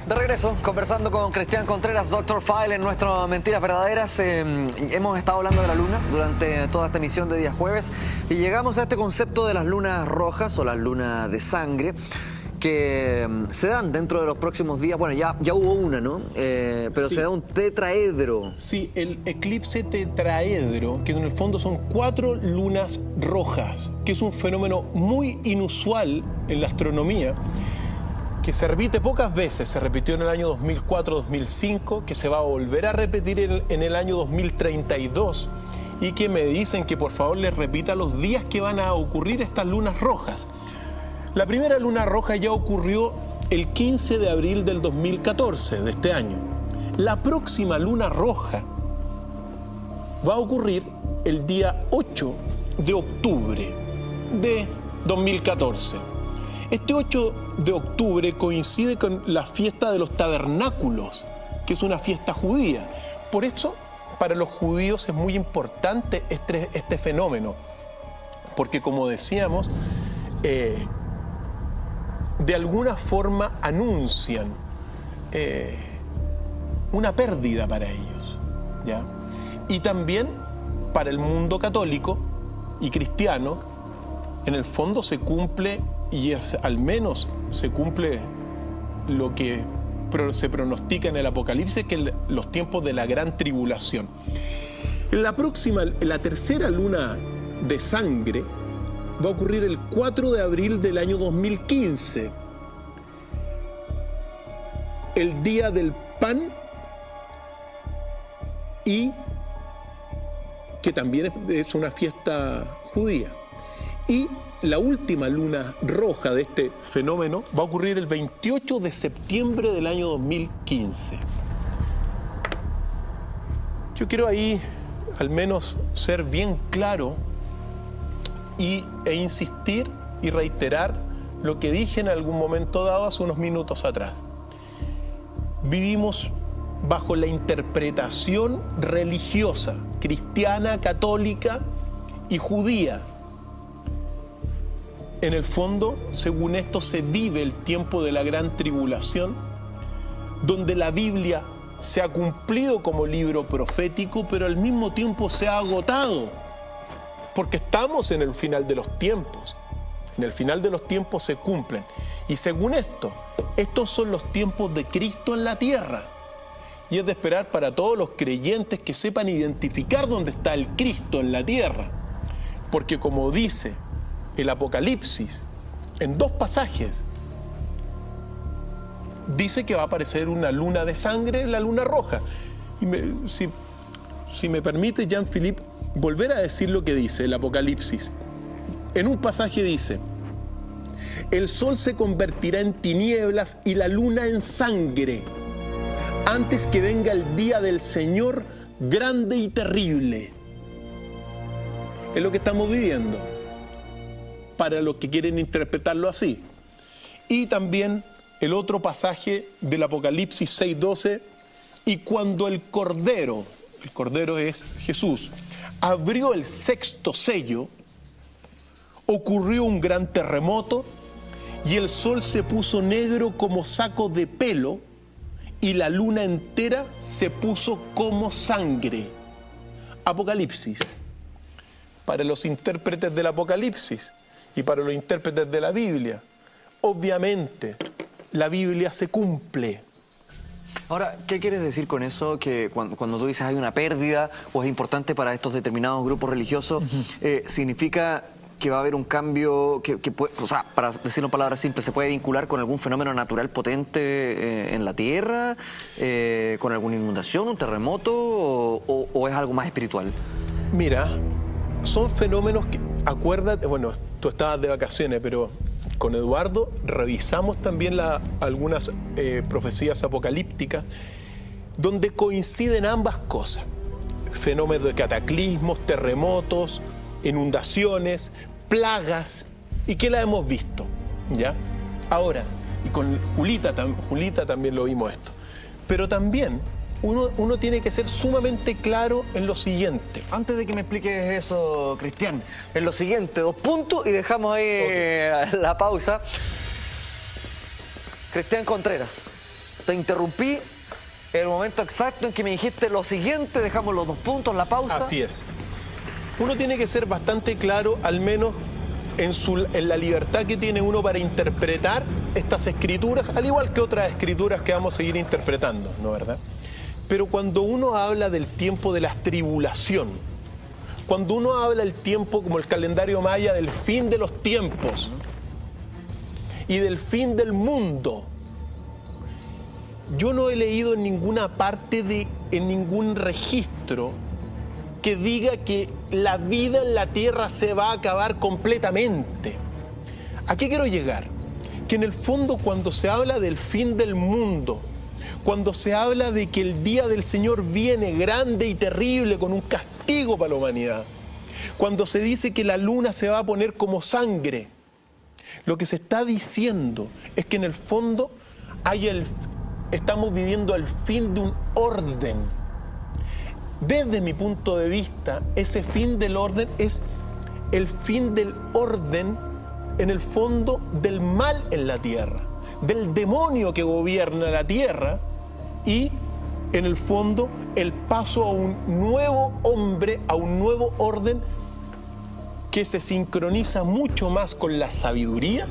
De regreso, conversando con Cristian Contreras, Dr. File, en nuestro Mentiras Verdaderas. Hemos estado hablando de la luna durante toda esta emisión de día jueves y llegamos a este concepto de las lunas rojas o las lunas de sangre que se dan dentro de los próximos días. Bueno, ya hubo una, ¿no? Pero sí, se da un tetraedro. Sí, el eclipse tetraedro, que en el fondo son 4 lunas rojas, que es un fenómeno muy inusual en la astronomía, que se repite pocas veces. Se repitió en el año 2004-2005, que se va a volver a repetir en el año 2032 y que me dicen que por favor les repita los días que van a ocurrir estas lunas rojas. La primera luna roja ya ocurrió el 15 de abril del 2014, de este año. La próxima luna roja va a ocurrir el día 8 de octubre de 2014. Este 8 de octubre coincide con la fiesta de los tabernáculos, que es una fiesta judía. Por eso, para los judíos es muy importante este fenómeno, porque como decíamos, de alguna forma anuncian una pérdida para ellos, ¿ya? Y también para el mundo católico y cristiano, en el fondo se cumple, y al menos se cumple lo que se pronostica en el Apocalipsis, que es los tiempos de la gran tribulación. La tercera luna de sangre va a ocurrir el 4 de abril del año 2015, el día del pan, y que también es una fiesta judía. Y la última luna roja de este fenómeno va a ocurrir el 28 de septiembre del año 2015. Yo quiero ahí al menos ser bien claro e insistir y reiterar lo que dije en algún momento dado hace unos minutos atrás. Vivimos bajo la interpretación religiosa, cristiana, católica y judía, En el fondo, según esto, se vive el tiempo de la gran tribulación, donde la Biblia se ha cumplido como libro profético, pero al mismo tiempo se ha agotado, porque estamos en el final de los tiempos. En el final de los tiempos se cumplen. Y según esto, estos son los tiempos de Cristo en la tierra. Y es de esperar para todos los creyentes que sepan identificar dónde está el Cristo en la tierra. Porque como dice el Apocalipsis, en 2 pasajes, dice que va a aparecer una luna de sangre, la luna roja. Y si me permite, Jean-Philippe, volver a decir lo que dice el Apocalipsis. En un pasaje dice: el sol se convertirá en tinieblas y la luna en sangre, antes que venga el día del Señor grande y terrible. Es lo que estamos viviendo, para los que quieren interpretarlo así. Y también el otro pasaje del Apocalipsis 6:12, y cuando el Cordero es Jesús, abrió el 6º sello, ocurrió un gran terremoto y el sol se puso negro como saco de pelo y la luna entera se puso como sangre. Apocalipsis. Para los intérpretes del Apocalipsis y para los intérpretes de la Biblia, obviamente la Biblia se cumple. Ahora, ¿qué quieres decir con eso? Que cuando tú dices hay una pérdida o es importante para estos determinados grupos religiosos, ¿significa que va a haber un cambio que puede, o sea, para decirlo en palabras simples, se puede vincular con algún fenómeno natural potente en la Tierra, con alguna inundación, un terremoto, o es algo más espiritual? Mira, son fenómenos que, acuérdate, bueno, tú estabas de vacaciones, pero con Eduardo revisamos también algunas profecías apocalípticas donde coinciden ambas cosas: fenómenos de cataclismos, terremotos, inundaciones, plagas, y que la hemos visto, ¿ya? Ahora, y con Julita también lo vimos esto, pero también uno tiene que ser sumamente claro en lo siguiente. Antes de que me expliques eso, Cristian, en lo siguiente, 2 puntos y dejamos ahí la pausa. Cristian Contreras, te interrumpí en el momento exacto en que me dijiste lo siguiente, dejamos los 2 puntos, la pausa. Así es. Uno tiene que ser bastante claro, al menos en la libertad que tiene uno para interpretar estas escrituras, al igual que otras escrituras que vamos a seguir interpretando, ¿no, verdad? Pero cuando uno habla del tiempo de la tribulación, cuando uno habla del tiempo como el calendario maya del fin de los tiempos y del fin del mundo, yo no he leído en ninguna parte, en ningún registro, que diga que la vida en la tierra se va a acabar completamente. ¿A qué quiero llegar? Que en el fondo, cuando se habla del fin del mundo, cuando se habla de que el día del Señor viene grande y terrible con un castigo para la humanidad, cuando se dice que la luna se va a poner como sangre, lo que se está diciendo es que en el fondo estamos viviendo el fin de un orden. Desde mi punto de vista, ese fin del orden es el fin del orden, en el fondo, del mal en la tierra, del demonio que gobierna la tierra, y en el fondo el paso a un nuevo hombre, a un nuevo orden que se sincroniza mucho más con la sabiduría,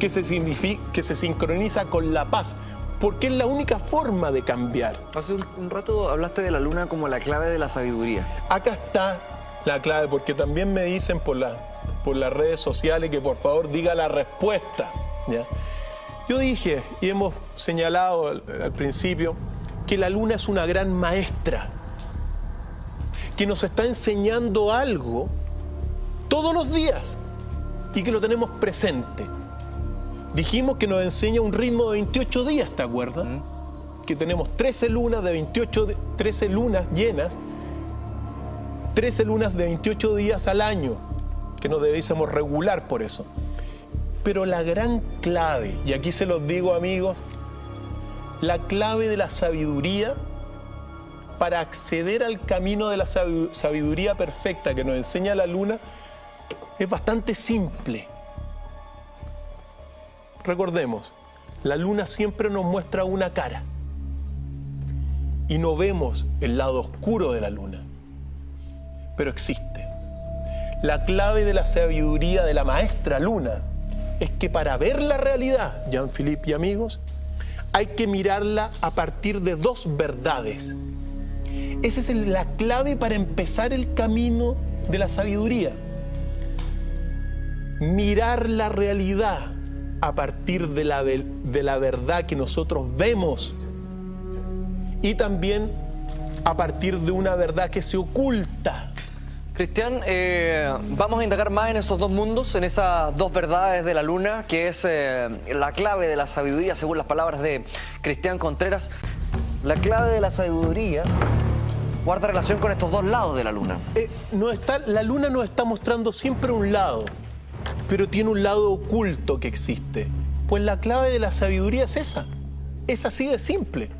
que se sincroniza con la paz, porque es la única forma de cambiar. Hace un rato hablaste de la luna como la clave de la sabiduría. Acá está la clave, porque también me dicen por las redes sociales que por favor diga la respuesta, ¿ya? Yo dije, y hemos señalado al principio, que la luna es una gran maestra, que nos está enseñando algo todos los días y que lo tenemos presente. Dijimos que nos enseña un ritmo de 28 días, ¿te acuerdas? Que tenemos 13 lunas de 13 lunas llenas, 13 lunas de 28 días al año, que nos debiésemos regular por eso. Pero la gran clave, y aquí se los digo, amigos, la clave de la sabiduría para acceder al camino de la sabiduría perfecta que nos enseña la luna es bastante simple. recordemos, la luna siempre nos muestra una cara y no vemos el lado oscuro de la luna, pero existe. La clave de la sabiduría de la maestra luna es que para ver la realidad, Jean-Philippe y amigos, hay que mirarla a partir de dos verdades. Esa es la clave para empezar el camino de la sabiduría. Mirar la realidad a partir de la verdad que nosotros vemos y también a partir de una verdad que se oculta. Cristian, vamos a indagar más en esos dos mundos, en esas dos verdades de la luna, que es la clave de la sabiduría, según las palabras de Cristian Contreras. La clave de la sabiduría guarda relación con estos dos lados de la luna. La luna nos está mostrando siempre un lado, pero tiene un lado oculto que existe. Pues la clave de la sabiduría es esa. Es así de simple.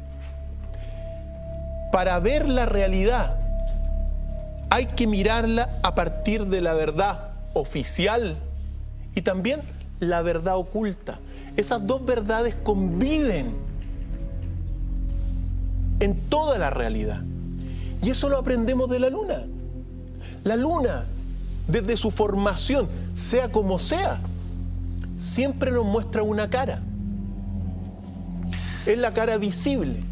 Para ver la realidad, hay que mirarla a partir de la verdad oficial y también la verdad oculta. Esas dos verdades conviven en toda la realidad. Y eso lo aprendemos de la luna. La luna, desde su formación, sea como sea, siempre nos muestra una cara. Es la cara visible.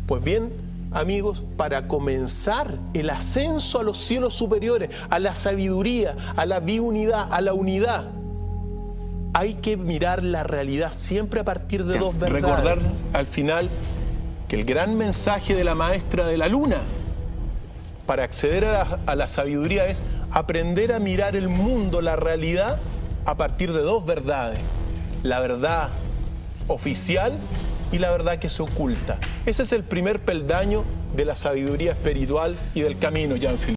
Pues bien, amigos, para comenzar el ascenso a los cielos superiores, a la sabiduría, a la biunidad, a la unidad, hay que mirar la realidad siempre a partir de dos verdades. Recordar al final que el gran mensaje de la maestra de la luna para acceder a la sabiduría es aprender a mirar el mundo, la realidad, a partir de dos verdades. La verdad oficial y la verdad que se oculta. Ese es el primer peldaño de la sabiduría espiritual y del camino, Jean-Philippe.